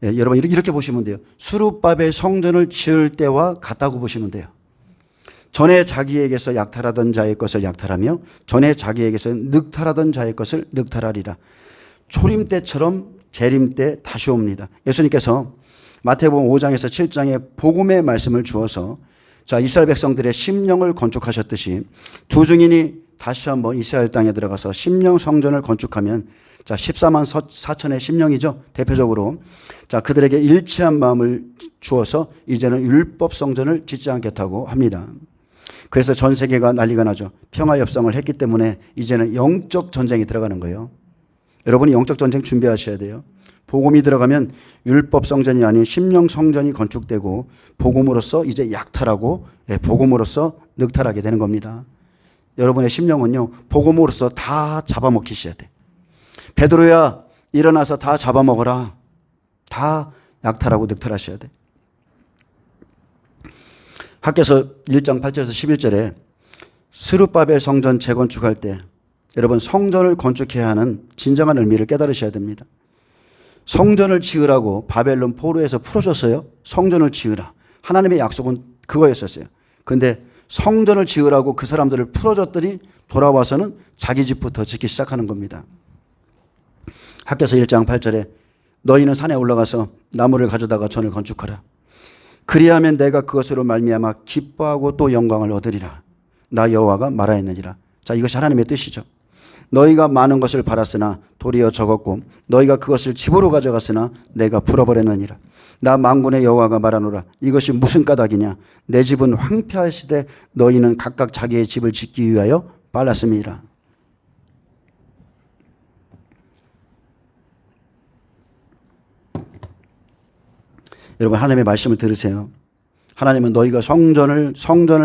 [SPEAKER 1] 여러분 이렇게 보시면 돼요. 수룹바벨 성전을 지을 때와 같다고 보시면 돼요. 전에 자기에게서 약탈하던 자의 것을 약탈하며 전에 자기에게서 늑탈하던 자의 것을 늑탈하리라. 초림 때처럼 재림 때 다시 옵니다. 예수님께서 마태복음 5장에서 7장에 복음의 말씀을 주어서 이스라엘 백성들의 심령을 건축하셨듯이 두 증인이 다시 한번 이스라엘 땅에 들어가서 심령 성전을 건축하면 14만 4천의 심령이죠. 대표적으로 그들에게 일치한 마음을 주어서 이제는 율법 성전을 짓지 않겠다고 합니다. 그래서 전 세계가 난리가 나죠. 평화협상을 했기 때문에 이제는 영적 전쟁이 들어가는 거예요. 여러분이 영적 전쟁 준비하셔야 돼요. 복음이 들어가면 율법 성전이 아닌 심령 성전이 건축되고 복음으로서 이제 약탈하고 복음으로서 늑탈하게 되는 겁니다. 여러분의 심령은요 복음으로서 다 잡아먹히셔야 돼. 베드로야 일어나서 다 잡아먹어라. 다 약탈하고 늑탈하셔야 돼. 학개서 1장 8절에서 11절에 스룹바벨 성전 재건축할 때 여러분 성전을 건축해야 하는 진정한 의미를 깨달으셔야 됩니다. 성전을 지으라고 바벨론 포로에서 풀어줬어요. 성전을 지으라. 하나님의 약속은 그거였었어요. 그런데 성전을 지으라고 그 사람들을 풀어줬더니 돌아와서는 자기 집부터 짓기 시작하는 겁니다. 학개서 1장 8절에 너희는 산에 올라가서 나무를 가져다가 전을 건축하라. 그리하면 내가 그것으로 말미암아 기뻐하고 또 영광을 얻으리라. 나 여호와가 말하였느니라. 자, 이것이 하나님의 뜻이죠. 너희가 많은 것을 바랐으나 도리어 적었고 너희가 그것을 집으로 가져갔으나 내가 풀어버렸느니라. 나 만군의 여호와가 말하노라. 이것이 무슨 까닭이냐. 내 집은 황폐하시되 너희는 각각 자기의 집을 짓기 위하여 빨랐음이라. 여러분, 하나님의 말씀을 들으세요. 하나님은 너희가 성전을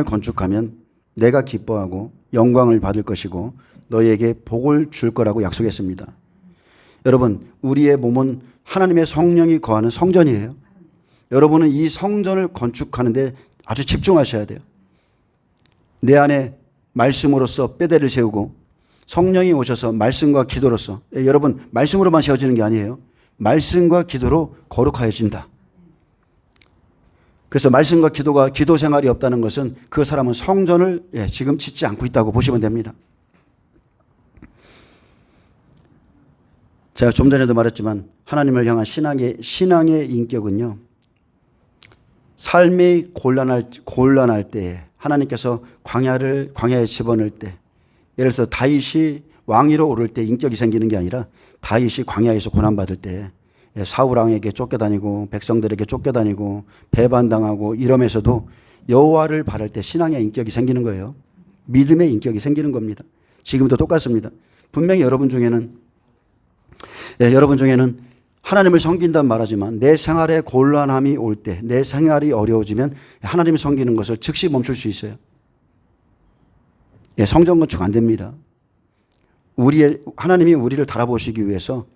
[SPEAKER 1] 건축하면 내가 기뻐하고 영광을 받을 것이고 너희에게 복을 줄 거라고 약속했습니다. 여러분, 우리의 몸은 하나님의 성령이 거하는 성전이에요. 여러분은 이 성전을 건축하는데 아주 집중하셔야 돼요. 내 안에 말씀으로서 뼈대를 세우고 성령이 오셔서 말씀과 기도로서, 여러분, 말씀으로만 세워지는 게 아니에요. 말씀과 기도로 거룩하여진다. 그래서 말씀과 기도가 기도 생활이 없다는 것은 그 사람은 성전을 지금 짓지 않고 있다고 보시면 됩니다. 제가 좀 전에도 말했지만 하나님을 향한 신앙의 인격은요, 삶이 곤란할 때 하나님께서 광야에 집어넣을 때, 예를 들어서 다윗이 왕위로 오를 때 인격이 생기는 게 아니라 다윗이 광야에서 고난받을 때 사울 왕에게 쫓겨다니고 백성들에게 쫓겨다니고 배반당하고 이러면서도 여호와를 바랄 때 신앙의 인격이 생기는 거예요. 믿음의 인격이 생기는 겁니다. 지금도 똑같습니다. 분명히 여러분 중에는 하나님을 섬긴다는 말하지만 내 생활에 곤란함이 올 때, 내 생활이 어려워지면 하나님을 섬기는 것을 즉시 멈출 수 있어요. 성전 건축 안 됩니다. 하나님이 우리를 달아보시기 위해서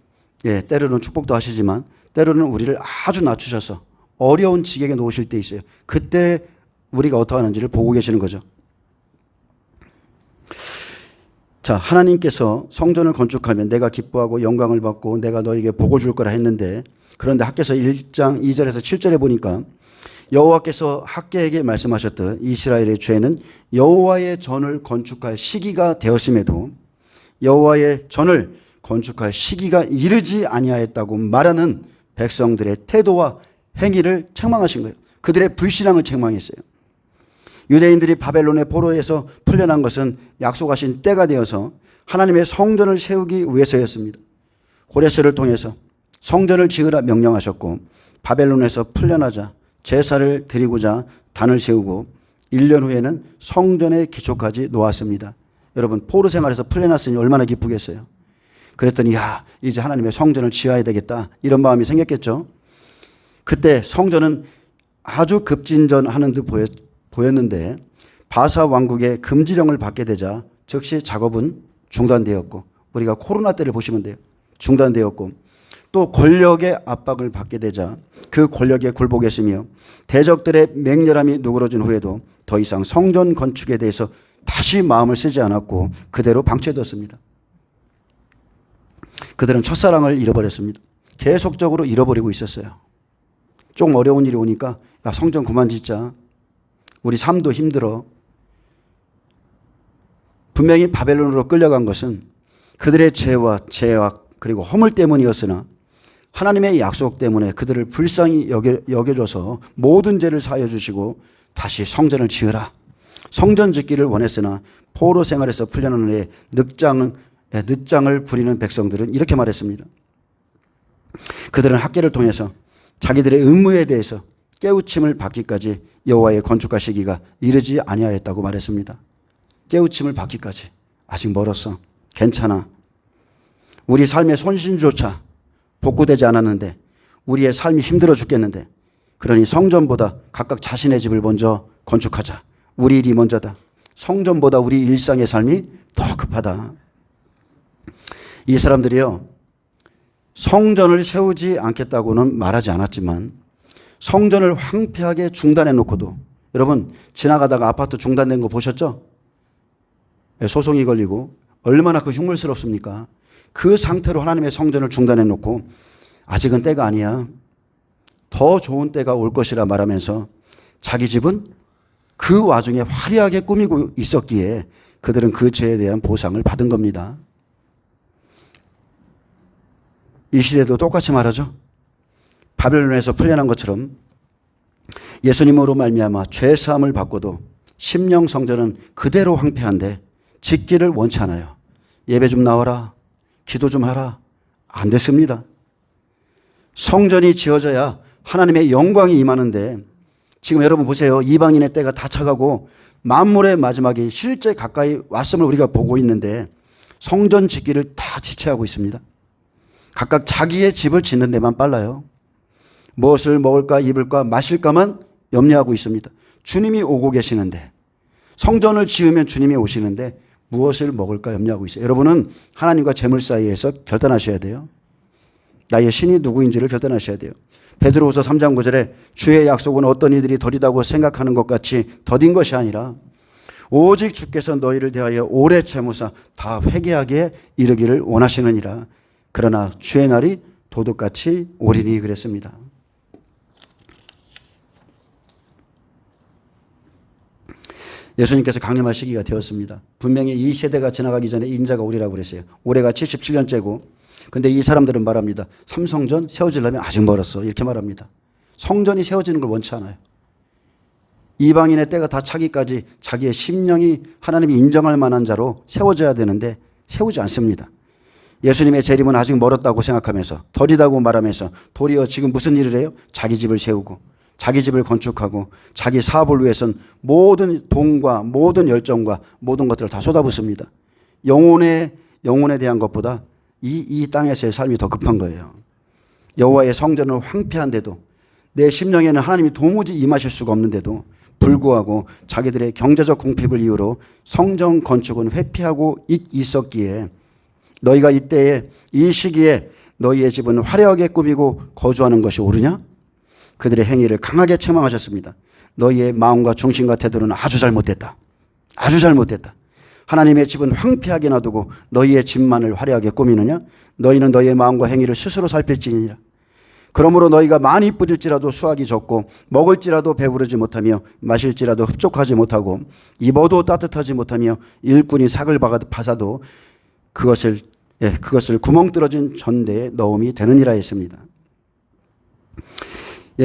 [SPEAKER 1] 때로는 축복도 하시지만 때로는 우리를 아주 낮추셔서 어려운 지경에 놓으실 때 있어요. 그때 우리가 어떻게 하는지를 보고 계시는 거죠. 자, 하나님께서 성전을 건축하면 내가 기뻐하고 영광을 받고 내가 너에게 복을 줄 거라 했는데, 그런데 학개서 1장 2절에서 7절에 보니까 여호와께서 학개에게 말씀하셨듯 이스라엘의 죄는 여호와의 전을 건축할 시기가 되었음에도 여호와의 전을 건축할 시기가 이르지 아니하였다고 말하는 백성들의 태도와 행위를 책망하신 거예요. 그들의 불신앙을 책망했어요. 유대인들이 바벨론의 포로에서 풀려난 것은 약속하신 때가 되어서 하나님의 성전을 세우기 위해서였습니다. 고레스를 통해서 성전을 지으라 명령하셨고 바벨론에서 풀려나자 제사를 드리고자 단을 세우고 1년 후에는 성전의 기초까지 놓았습니다. 여러분, 포로 생활에서 풀려났으니 얼마나 기쁘겠어요. 그랬더니 이제 하나님의 성전을 지어야 되겠다, 이런 마음이 생겼겠죠. 그때 성전은 아주 급진전하는 듯 보였는데 바사 왕국의 금지령을 받게 되자 즉시 작업은 중단되었고, 우리가 코로나 때를 보시면 돼요. 중단되었고, 또 권력의 압박을 받게 되자 그 권력에 굴복했으며 대적들의 맹렬함이 누그러진 후에도 더 이상 성전 건축에 대해서 다시 마음을 쓰지 않았고 그대로 방치해뒀습니다. 그들은 첫사랑을 잃어버렸습니다. 계속적으로 잃어버리고 있었어요. 좀 어려운 일이 오니까 성전 그만 짓자, 우리 삶도 힘들어. 분명히 바벨론으로 끌려간 것은 그들의 죄와 죄악 그리고 허물 때문이었으나 하나님의 약속 때문에 그들을 불쌍히 여겨줘서 모든 죄를 사하여 주시고 다시 성전을 지으라, 성전 짓기를 원했으나 포로 생활에서 풀려난 후에 늦장을 부리는 백성들은 이렇게 말했습니다. 그들은 학개를 통해서 자기들의 의무에 대해서 깨우침을 받기까지 여호와의 건축할 시기가 이르지 아니하였다고 말했습니다. 깨우침을 받기까지 아직 멀었어. 괜찮아. 우리 삶의 손실조차 복구되지 않았는데, 우리의 삶이 힘들어 죽겠는데, 그러니 성전보다 각각 자신의 집을 먼저 건축하자. 우리 일이 먼저다. 성전보다 우리 일상의 삶이 더 급하다. 이 사람들이요, 성전을 세우지 않겠다고는 말하지 않았지만 성전을 황폐하게 중단해 놓고도, 여러분 지나가다가 아파트 중단된 거 보셨죠? 소송이 걸리고 얼마나 그 흉물스럽습니까? 그 상태로 하나님의 성전을 중단해 놓고 아직은 때가 아니야. 더 좋은 때가 올 것이라 말하면서 자기 집은 그 와중에 화려하게 꾸미고 있었기에 그들은 그 죄에 대한 보상을 받은 겁니다. 이 시대도 똑같이 말하죠. 바벨론에서 풀려난 것처럼 예수님으로 말미암아 죄 사함을 받고도 심령 성전은 그대로 황폐한데 짓기를 원치 않아요. 예배 좀 나와라. 기도 좀 하라. 안 됐습니다. 성전이 지어져야 하나님의 영광이 임하는데 지금 여러분 보세요. 이방인의 때가 다 차가고 만물의 마지막이 실제 가까이 왔음을 우리가 보고 있는데 성전 짓기를 다 지체하고 있습니다. 각각 자기의 집을 짓는 데만 빨라요. 무엇을 먹을까 입을까 마실까만 염려하고 있습니다. 주님이 오고 계시는데 성전을 지으면 주님이 오시는데 무엇을 먹을까 염려하고 있어요. 여러분은 하나님과 재물 사이에서 결단하셔야 돼요. 나의 신이 누구인지를 결단하셔야 돼요. 베드로후서 3장 9절에 주의 약속은 어떤 이들이 더디다고 생각하는 것 같이 더딘 것이 아니라 오직 주께서 너희를 대하여 오래 채무사 다 회개하게 이르기를 원하시느니라. 그러나 주의 날이 도둑같이 오리니 그랬습니다. 예수님께서 강림할 시기가 되었습니다. 분명히 이 세대가 지나가기 전에 인자가 오리라고 그랬어요. 올해가 77년째고 근데 이 사람들은 말합니다. 삼성전 세워지려면 아직 멀었어. 이렇게 말합니다. 성전이 세워지는 걸 원치 않아요. 이방인의 때가 다 차기까지 자기의 심령이 하나님이 인정할 만한 자로 세워져야 되는데 세우지 않습니다. 예수님의 재림은 아직 멀었다고 생각하면서 더디다고 말하면서 도리어 지금 무슨 일을 해요? 자기 집을 세우고 자기 집을 건축하고 자기 사업을 위해선 모든 돈과 모든 열정과 모든 것들을 다 쏟아붓습니다. 영혼에 대한 것보다 이 땅에서의 삶이 더 급한 거예요. 여호와의 성전은 황폐한데도 내 심령에는 하나님이 도무지 임하실 수가 없는데도 불구하고 자기들의 경제적 궁핍을 이유로 성전 건축은 회피하고 있었기에 너희가 이때에 이 시기에 너희의 집은 화려하게 꾸미고 거주하는 것이 옳으냐? 그들의 행위를 강하게 책망하셨습니다. 너희의 마음과 중심과 태도는 아주 잘못됐다. 아주 잘못됐다. 하나님의 집은 황폐하게 놔두고 너희의 집만을 화려하게 꾸미느냐? 너희는 너희의 마음과 행위를 스스로 살필지니라. 그러므로 너희가 많이 뿌릴지라도 수확이 적고 먹을지라도 배부르지 못하며 마실지라도 흡족하지 못하고 입어도 따뜻하지 못하며 일꾼이 삭을 파사도 그것을 구멍 뚫어진 전대에 넣음이 되느니라 했습니다.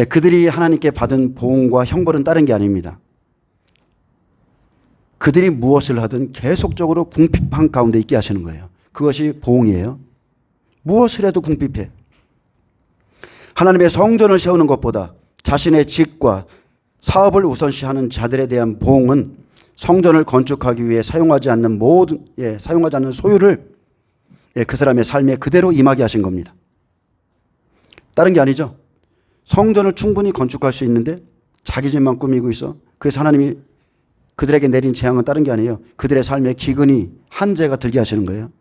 [SPEAKER 1] 그들이 하나님께 받은 보응과 형벌은 다른 게 아닙니다. 그들이 무엇을 하든 계속적으로 궁핍한 가운데 있게 하시는 거예요. 그것이 보응이에요. 무엇을 해도 궁핍해. 하나님의 성전을 세우는 것보다 자신의 직과 사업을 우선시하는 자들에 대한 보응은 성전을 건축하기 위해 사용하지 않는 소유를 그 사람의 삶에 그대로 임하게 하신 겁니다. 다른 게 아니죠. 성전을 충분히 건축할 수 있는데 자기 집만 꾸미고 있어. 그래서 하나님이 그들에게 내린 재앙은 다른 게 아니에요. 그들의 삶에 기근이 한재가 들게 하시는 거예요.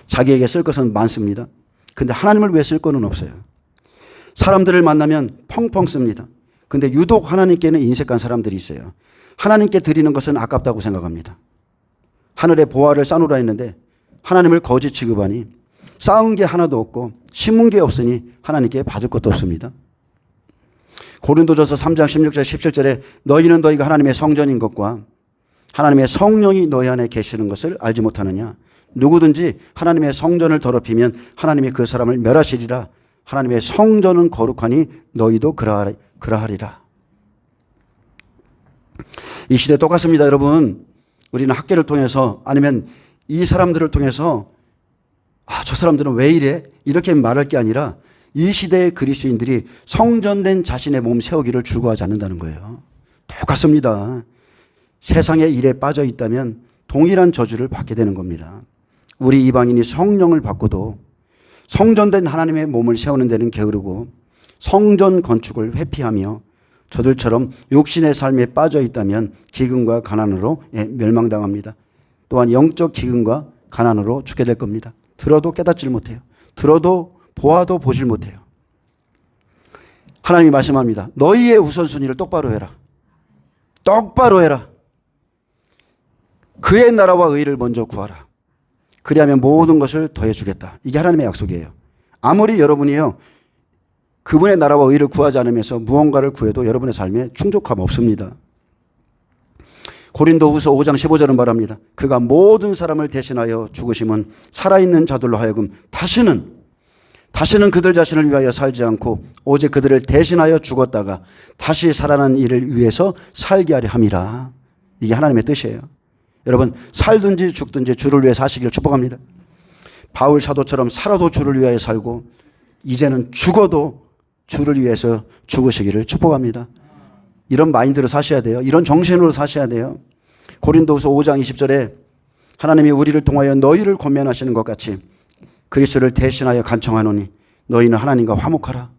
[SPEAKER 1] 자기에게 쓸 것은 많습니다. 근데 하나님을 위해 쓸 거는 없어요. 사람들을 만나면 펑펑 씁니다. 근데 유독 하나님께는 인색한 사람들이 있어요. 하나님께 드리는 것은 아깝다고 생각합니다. 하늘에 보화를 쌓노라 했는데 하나님을 거지 취급하니 쌓은 게 하나도 없고 심은 게 없으니 하나님께 받을 것도 없습니다. 고린도전서 3장 16절 17절에 너희는 너희가 하나님의 성전인 것과 하나님의 성령이 너희 안에 계시는 것을 알지 못하느냐. 누구든지 하나님의 성전을 더럽히면 하나님이 그 사람을 멸하시리라. 하나님의 성전은 거룩하니 너희도 그러하리라. 이 시대 똑같습니다. 여러분, 우리는 학계를 통해서 아니면 이 사람들을 통해서 저 사람들은 왜 이래? 이렇게 말할 게 아니라 이 시대의 그리스도인들이 성전된 자신의 몸 세우기를 추구하지 않는다는 거예요. 똑같습니다. 세상의 일에 빠져 있다면 동일한 저주를 받게 되는 겁니다. 우리 이방인이 성령을 받고도 성전된 하나님의 몸을 세우는 데는 게으르고 성전 건축을 회피하며 저들처럼 육신의 삶에 빠져 있다면 기근과 가난으로 멸망당합니다. 또한 영적 기근과 가난으로 죽게 될 겁니다. 들어도 깨닫질 못해요. 들어도 보아도 보질 못해요. 하나님이 말씀합니다. 너희의 우선순위를 똑바로 해라. 똑바로 해라. 그의 나라와 의를 먼저 구하라. 그리하면 모든 것을 더해주겠다. 이게 하나님의 약속이에요. 아무리 여러분이요 그분의 나라와 의를 구하지 않으면서 무언가를 구해도 여러분의 삶에 충족함 없습니다. 고린도후서 5장 15절은 말합니다. 그가 모든 사람을 대신하여 죽으심은 살아있는 자들로 하여금 다시는 그들 자신을 위하여 살지 않고 오직 그들을 대신하여 죽었다가 다시 살아난 이를 위해서 살게 하려 함이라. 이게 하나님의 뜻이에요. 여러분 살든지 죽든지 주를 위해 사시기를 축복합니다. 바울 사도처럼 살아도 주를 위하여 살고 이제는 죽어도 주를 위해서 죽으시기를 축복합니다. 이런 마인드로 사셔야 돼요. 이런 정신으로 사셔야 돼요. 고린도후서 5장 20절에 하나님이 우리를 통하여 너희를 권면하시는 것 같이 그리스도를 대신하여 간청하노니 너희는 하나님과 화목하라.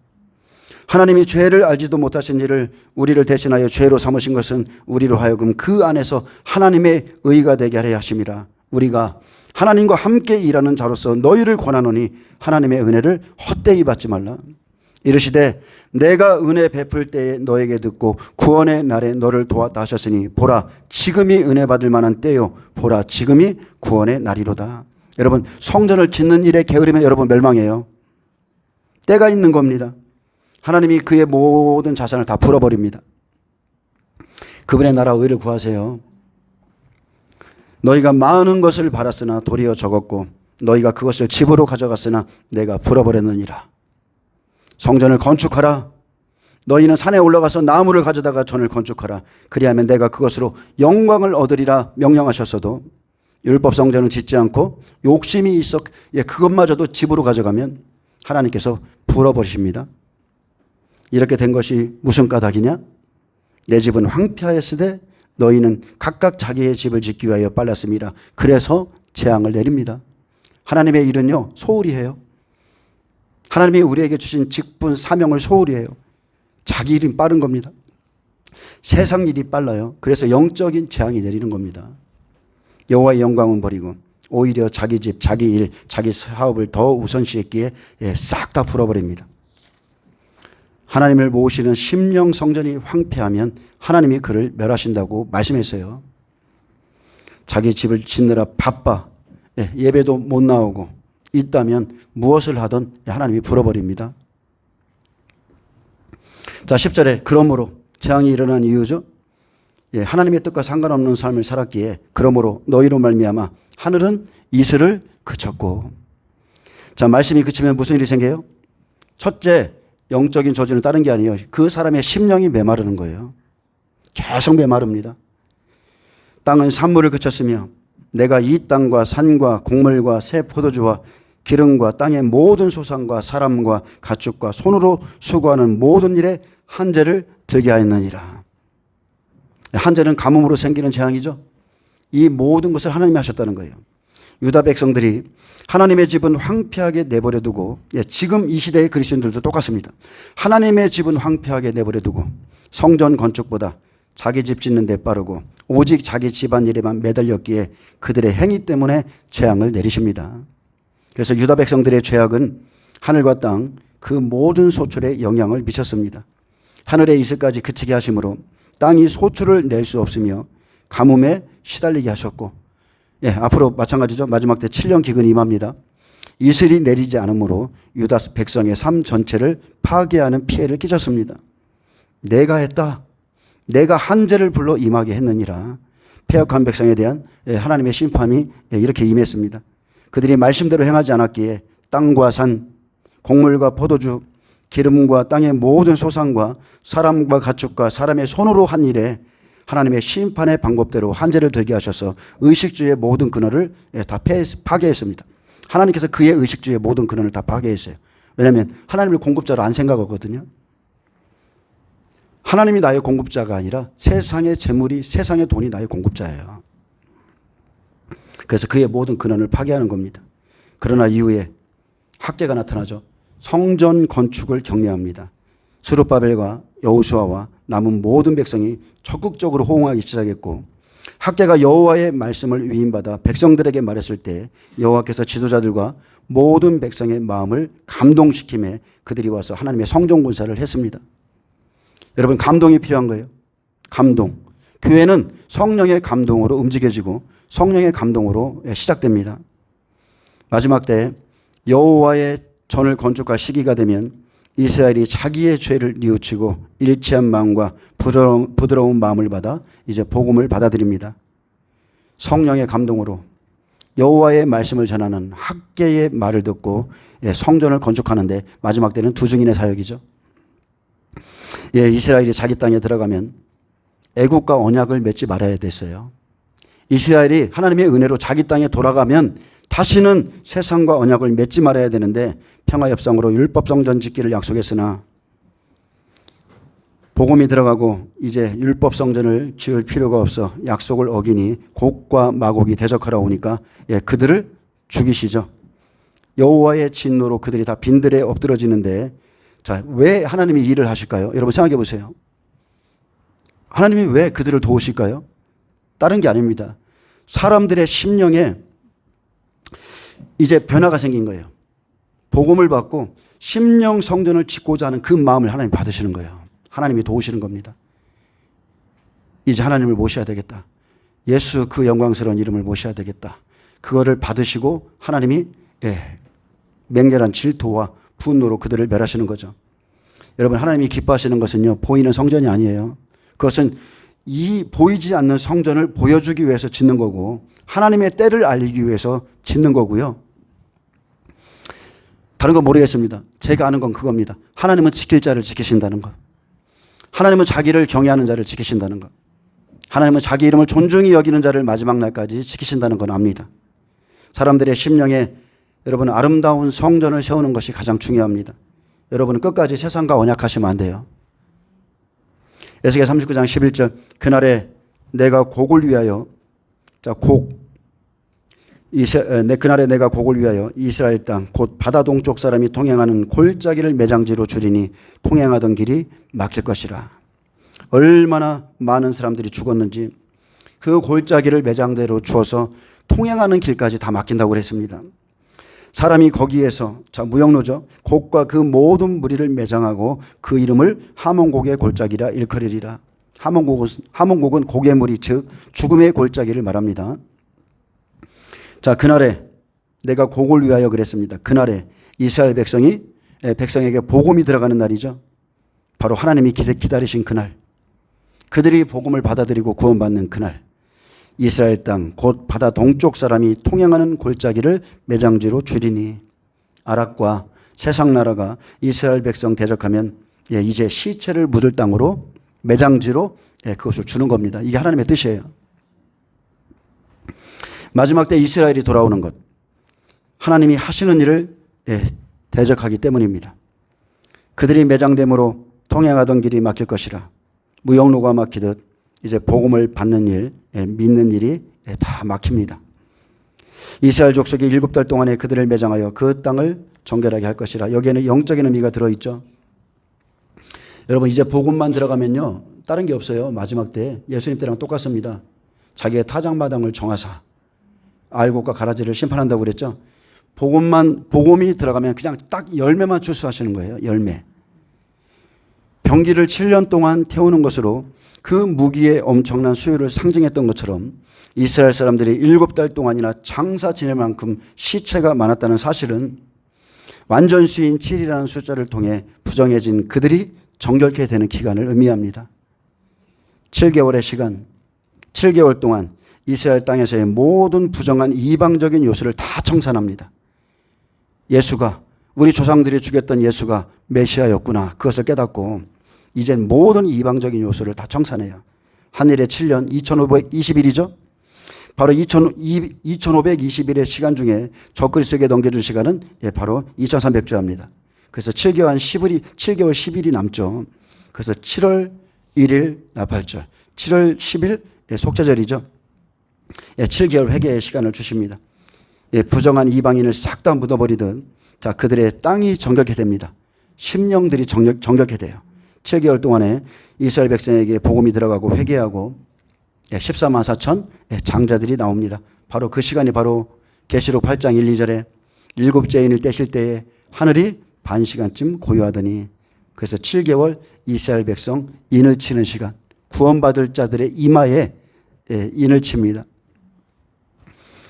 [SPEAKER 1] 하나님이 죄를 알지도 못하신 일을 우리를 대신하여 죄로 삼으신 것은 우리로 하여금 그 안에서 하나님의 의가 되게 하려 하심이라. 우리가 하나님과 함께 일하는 자로서 너희를 권하노니 하나님의 은혜를 헛되이 받지 말라. 이르시되 내가 은혜 베풀 때에 너에게 듣고 구원의 날에 너를 도왔다 하셨으니 보라 지금이 은혜 받을 만한 때요 보라 지금이 구원의 날이로다. 여러분 성전을 짓는 일에 게으르면 여러분 멸망해요. 때가 있는 겁니다. 하나님이 그의 모든 자산을 다 풀어버립니다. 그분의 나라 의를 구하세요. 너희가 많은 것을 바랐으나 도리어 적었고 너희가 그것을 집으로 가져갔으나 내가 풀어버렸느니라. 성전을 건축하라. 너희는 산에 올라가서 나무를 가져다가 전을 건축하라. 그리하면 내가 그것으로 영광을 얻으리라 명령하셨어도 율법 성전은 짓지 않고 욕심이 있어 그것마저도 집으로 가져가면 하나님께서 풀어버리십니다. 이렇게 된 것이 무슨 까닭이냐? 내 집은 황폐하였으되 너희는 각각 자기의 집을 짓기 위하여 빨랐습니다. 그래서 재앙을 내립니다. 하나님의 일은요 소홀히 해요. 하나님이 우리에게 주신 직분 사명을 소홀히 해요. 자기 일이 빠른 겁니다. 세상 일이 빨라요. 그래서 영적인 재앙이 내리는 겁니다. 여호와의 영광은 버리고 오히려 자기 집, 자기 일, 자기 사업을 더 우선시했기에 싹 다 풀어버립니다. 하나님을 모시는 심령 성전이 황폐하면 하나님이 그를 멸하신다고 말씀했어요. 자기 집을 짓느라 바빠 예배도 못 나오고 있다면 무엇을 하든 하나님이 풀어버립니다. 자 10절에 그러므로 재앙이 일어난 이유죠. 하나님의 뜻과 상관없는 삶을 살았기에 그러므로 너희로 말미암아 하늘은 이슬을 그쳤고. 자 말씀이 그치면 무슨 일이 생겨요? 첫째 영적인 저주는 다른 게 아니에요. 그 사람의 심령이 메마르는 거예요. 계속 메마릅니다. 땅은 산물을 그쳤으며 내가 이 땅과 산과 곡물과 새 포도주와 기름과 땅의 모든 소산과 사람과 가축과 손으로 수고하는 모든 일에 한재를 들게 하였느니라. 한재는 가뭄으로 생기는 재앙이죠. 이 모든 것을 하나님이 하셨다는 거예요. 유다 백성들이 하나님의 집은 황폐하게 내버려 두고 지금 이 시대의 그리스도인들도 똑같습니다. 하나님의 집은 황폐하게 내버려 두고 성전 건축보다 자기 집 짓는 데 빠르고 오직 자기 집안일에만 매달렸기에 그들의 행위 때문에 재앙을 내리십니다. 그래서 유다 백성들의 죄악은 하늘과 땅 그 모든 소출에 영향을 미쳤습니다. 하늘의 이슬까지 그치게 하심으로 땅이 소출을 낼 수 없으며 가뭄에 시달리게 하셨고 앞으로 마찬가지죠. 마지막 때 7년 기근이 임합니다. 이슬이 내리지 않으므로 유다 백성의 삶 전체를 파괴하는 피해를 끼쳤습니다. 내가 했다. 내가 한재를 불러 임하게 했느니라. 패역한 백성에 대한 하나님의 심판이 이렇게 임했습니다. 그들이 말씀대로 행하지 않았기에 땅과 산, 곡물과 포도주, 기름과 땅의 모든 소산과 사람과 가축과 사람의 손으로 한 일에 하나님의 심판의 방법대로 한재를 들게 하셔서 의식주의 모든 근원을 다 파괴했습니다. 하나님께서 그의 의식주의 모든 근원을 다 파괴했어요. 왜냐하면 하나님을 공급자로 안 생각하거든요. 하나님이 나의 공급자가 아니라 세상의 재물이 세상의 돈이 나의 공급자예요. 그래서 그의 모든 근원을 파괴하는 겁니다. 그러나 이후에 학계가 나타나죠. 성전 건축을 격려합니다. 스룹바벨과 여호수아와 남은 모든 백성이 적극적으로 호응하기 시작했고 학계가 여호와의 말씀을 위임받아 백성들에게 말했을 때 여호와께서 지도자들과 모든 백성의 마음을 감동시킴에 그들이 와서 하나님의 성전 군사를 했습니다. 여러분 감동이 필요한 거예요. 감동. 교회는 성령의 감동으로 움직여지고 성령의 감동으로 시작됩니다. 마지막 때 여호와의 전을 건축할 시기가 되면 이스라엘이 자기의 죄를 뉘우치고 일치한 마음과 부드러운 마음을 받아 이제 복음을 받아들입니다. 성령의 감동으로 여호와의 말씀을 전하는 학계의 말을 듣고 성전을 건축하는데 마지막 때는 두 증인의 사역이죠. 이스라엘이 자기 땅에 들어가면 애국과 언약을 맺지 말아야 됐어요. 이스라엘이 하나님의 은혜로 자기 땅에 돌아가면 다시는 세상과 언약을 맺지 말아야 되는데 평화협상으로 율법성전 짓기를 약속했으나 복음이 들어가고 이제 율법성전을 지을 필요가 없어 약속을 어기니 곡과 마곡이 대적하러 오니까 그들을 죽이시죠. 여호와의 진노로 그들이 다 빈들에 엎드러지는데 자, 왜 하나님이 일을 하실까요? 여러분 생각해 보세요. 하나님이 왜 그들을 도우실까요? 다른 게 아닙니다. 사람들의 심령에 이제 변화가 생긴 거예요. 복음을 받고 심령 성전을 짓고자 하는 그 마음을 하나님 받으시는 거예요. 하나님이 도우시는 겁니다. 이제 하나님을 모셔야 되겠다. 예수 그 영광스러운 이름을 모셔야 되겠다. 그거를 받으시고 하나님이 맹렬한 질투와 분노로 그들을 멸하시는 거죠. 여러분 하나님이 기뻐하시는 것은요. 보이는 성전이 아니에요. 그것은 이 보이지 않는 성전을 보여주기 위해서 짓는 거고 하나님의 때를 알리기 위해서 짓는 거고요. 다른 건 모르겠습니다. 제가 아는 건 그겁니다. 하나님은 지킬 자를 지키신다는 것. 하나님은 자기를 경외하는 자를 지키신다는 것. 하나님은 자기 이름을 존중히 여기는 자를 마지막 날까지 지키신다는 건 압니다. 사람들의 심령에 여러분 아름다운 성전을 세우는 것이 가장 중요합니다. 여러분은 끝까지 세상과 언약하시면 안 돼요. 에스겔 39장 11절 그날에 내가 곡을 위하여 그날에 내가 곡을 위하여 이스라엘 땅 곧 바다 동쪽 사람이 통행하는 골짜기를 매장지로 줄이니 통행하던 길이 막힐 것이라. 얼마나 많은 사람들이 죽었는지 그 골짜기를 매장대로 주어서 통행하는 길까지 다 막힌다고 그랬습니다. 사람이 거기에서 무역로죠. 곡과 그 모든 무리를 매장하고 그 이름을 하몬곡의 골짜기라 일컬으리라. 하몬곡은 곡의 무리 즉 죽음의 골짜기를 말합니다. 자, 그날에 내가 곡을 위하여 그랬습니다. 그날에 이스라엘 백성에게 복음이 들어가는 날이죠. 바로 하나님이 기다리신 그날. 그들이 복음을 받아들이고 구원받는 그날. 이스라엘 땅 곧 바다 동쪽 사람이 통행하는 골짜기를 매장지로 줄이니 아락과 세상 나라가 이스라엘 백성 대적하면 이제 시체를 묻을 땅으로 매장지로 그것을 주는 겁니다. 이게 하나님의 뜻이에요. 마지막 때 이스라엘이 돌아오는 것. 하나님이 하시는 일을 대적하기 때문입니다. 그들이 매장됨으로 통행하던 길이 막힐 것이라. 무역로가 막히듯 이제 복음을 받는 일, 믿는 일이 다 막힙니다. 이스라엘 족속이 7달 동안에 그들을 매장하여 그 땅을 정결하게 할 것이라. 여기에는 영적인 의미가 들어있죠. 여러분 이제 복음만 들어가면요. 다른 게 없어요. 마지막 때 예수님 때랑 똑같습니다. 자기의 타작마당을 정하사 알곡과 가라지를 심판한다고 그랬죠. 복음이 들어가면 그냥 딱 열매만 출수하시는 거예요. 열매. 병기를 7년 동안 태우는 것으로 그 무기의 엄청난 수요를 상징했던 것처럼 이스라엘 사람들이 7달 동안이나 장사 지낼 만큼 시체가 많았다는 사실은 완전수인 7이라는 숫자를 통해 부정해진 그들이 정결케 되는 기간을 의미합니다. 7개월의 시간, 7개월 동안 이스라엘 땅에서의 모든 부정한 이방적인 요소를 다 청산합니다. 예수가 우리 조상들이 죽였던 예수가 메시아였구나. 그것을 깨닫고 이젠 모든 이방적인 요소를 다 청산해요. 한일의 7년 2520일이죠. 바로 2520일의 시간 중에 적그리스도에게 넘겨준 시간은 바로 2300주합니다. 그래서 7개월 10일이 남죠. 그래서 7월 1일 나팔절, 7월 10일 속죄절이죠. 7개월 회개의 시간을 주십니다. 부정한 이방인을 싹 다 묻어버리듯 자 그들의 땅이 정결케 됩니다. 심령들이 정결케 돼요. 7개월 동안에 이스라엘 백성에게 복음이 들어가고 회개하고 14만 4천 장자들이 나옵니다. 바로 그 시간이 바로 계시록 8장 1, 2절에 일곱째 인을 떼실 때에 하늘이 반 시간쯤 고요하더니 그래서 7개월 이스라엘 백성 인을 치는 시간 구원받을 자들의 이마에 인을 칩니다.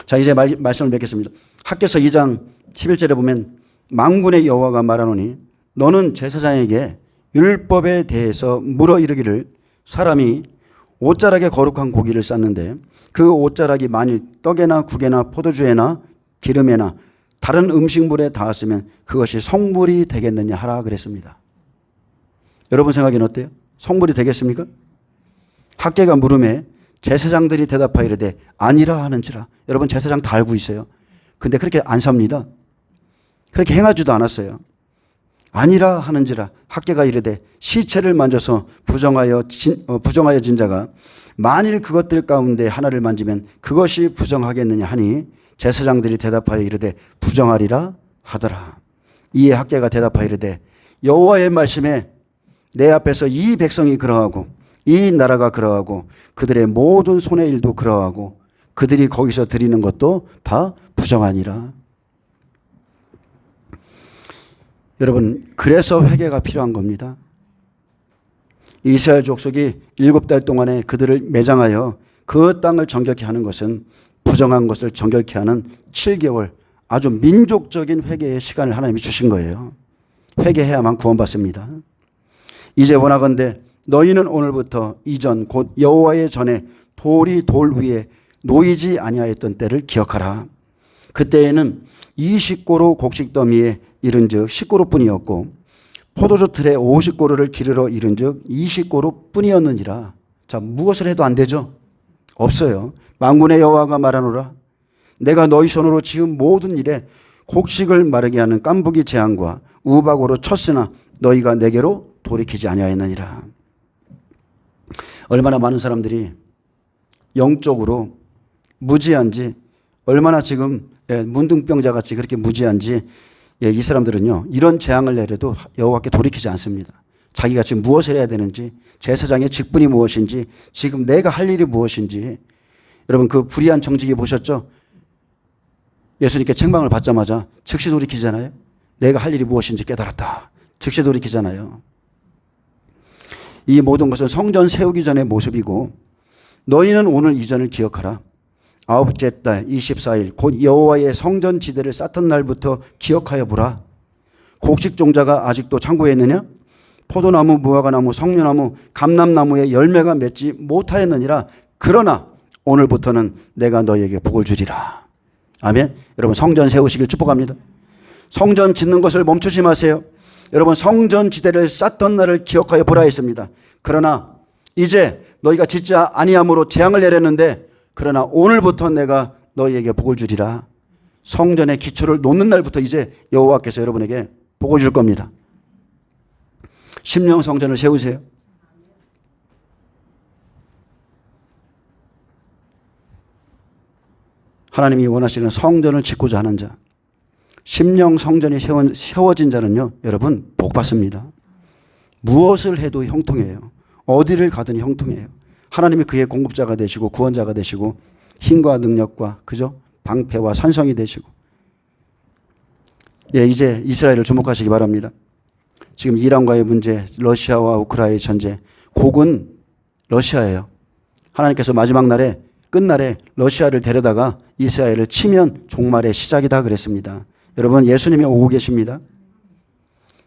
[SPEAKER 1] 자 이제 말씀을 맺겠습니다. 학개서 2장 11절에 보면 만군의 여호와가 말하노니 너는 제사장에게 율법에 대해서 물어 이르기를 사람이 옷자락에 거룩한 고기를 쌌는데 그 옷자락이 만일 떡에나 국에나 포도주에나 기름에나 다른 음식물에 닿았으면 그것이 성물이 되겠느냐 하라 그랬습니다. 여러분 생각에는 어때요? 성물이 되겠습니까? 학계가 물음에 제사장들이 대답하여 이르되 아니라 하는지라. 여러분 제사장 다 알고 있어요. 근데 그렇게 안 삽니다. 그렇게 행하지도 않았어요. 아니라 하는지라. 학계가 이르되 시체를 만져서 부정하여 진 자가 만일 그것들 가운데 하나를 만지면 그것이 부정하겠느냐 하니 제사장들이 대답하여 이르되 부정하리라 하더라. 이에 학계가 대답하여 이르되 여호와의 말씀에 내 앞에서 이 백성이 그러하고 이 나라가 그러하고 그들의 모든 손의 일도 그러하고 그들이 거기서 드리는 것도 다 부정하니라. 여러분 그래서 회개가 필요한 겁니다. 이스라엘 족속이 7달 동안에 그들을 매장하여 그 땅을 정결케 하는 것은 부정한 것을 정결케 하는 7개월 아주 민족적인 회개의 시간을 하나님이 주신 거예요. 회개해야만 구원받습니다. 이제 원하건대 너희는 오늘부터 이전 곧 여호와의 전에 돌이 돌 위에 놓이지 아니하였던 때를 기억하라. 그때에는 20고루 곡식 더미에 이른즉 10고루뿐이었고 포도주 틀에 50고루를 기르러 이른즉 20고루 뿐이었느니라. 자, 무엇을 해도 안 되죠? 없어요. 만군의 여호와가 말하노라. 내가 너희 손으로 지은 모든 일에 곡식을 마르게 하는 깐부기 재앙과 우박으로 쳤으나 너희가 내게로 돌이키지 아니하였느니라. 얼마나 많은 사람들이 영적으로 무지한지, 얼마나 지금 문둥병자같이 그렇게 무지한지, 이 사람들은요 이런 재앙을 내려도 여호와께 돌이키지 않습니다. 자기가 지금 무엇을 해야 되는지, 제사장의 직분이 무엇인지, 지금 내가 할 일이 무엇인지. 여러분 그 불의한 정직이 보셨죠? 예수님께 책망을 받자마자 즉시 돌이키잖아요. 내가 할 일이 무엇인지 깨달았다. 즉시 돌이키잖아요. 이 모든 것은 성전 세우기 전의 모습이고 너희는 오늘 이전을 기억하라. 9째 달 24일 곧 여호와의 성전 지대를 쌓던 날부터 기억하여 보라. 곡식 종자가 아직도 창고에 있느냐? 포도나무, 무화과나무, 석류나무, 감람나무에 열매가 맺지 못하였느니라. 그러나 오늘부터는 내가 너희에게 복을 주리라. 아멘. 여러분 성전 세우시길 축복합니다. 성전 짓는 것을 멈추지 마세요. 여러분 성전 지대를 쌓던 날을 기억하여 보라 했습니다. 그러나 이제 너희가 짓지 아니함으로 재앙을 내렸는데 그러나 오늘부터 내가 너희에게 복을 주리라. 성전의 기초를 놓는 날부터 이제 여호와께서 여러분에게 복을 줄 겁니다. 심령 성전을 세우세요. 하나님이 원하시는 성전을 짓고자 하는 자, 심령 성전이 세워진 자는요 여러분 복 받습니다. 무엇을 해도 형통해요. 어디를 가든 형통해요. 하나님이 그의 공급자가 되시고 구원자가 되시고 힘과 능력과 그죠? 방패와 산성이 되시고. 이제 이스라엘을 주목하시기 바랍니다. 지금 이란과의 문제, 러시아와 우크라이나의 전쟁, 곡은 러시아예요. 하나님께서 마지막 날에 끝날에 러시아를 데려다가 이스라엘을 치면 종말의 시작이다 그랬습니다. 여러분 예수님이 오고 계십니다.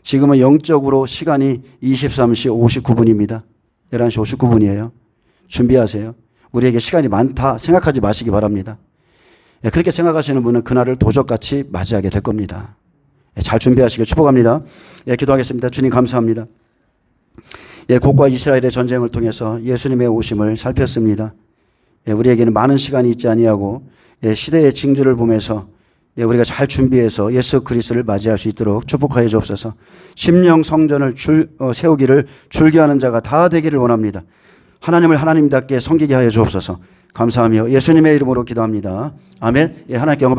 [SPEAKER 1] 지금은 영적으로 시간이 23시 59분입니다. 11시 59분이에요. 준비하세요. 우리에게 시간이 많다 생각하지 마시기 바랍니다. 그렇게 생각하시는 분은 그날을 도적같이 맞이하게 될 겁니다. 잘 준비하시길 축복합니다. 기도하겠습니다. 주님 감사합니다. 곡과 이스라엘의 전쟁을 통해서 예수님의 오심을 살폈습니다. 우리에게는 많은 시간이 있지 아니하고 시대의 징조를 보면서 우리가 잘 준비해서 예수 그리스도를 맞이할 수 있도록 축복하여 주옵소서. 심령 성전을 세우기를 줄기하는 자가 다 되기를 원합니다. 하나님을 하나님답게 섬기게 하여 주옵소서. 감사하며 예수님의 이름으로 기도합니다. 아멘. 하나님께 영광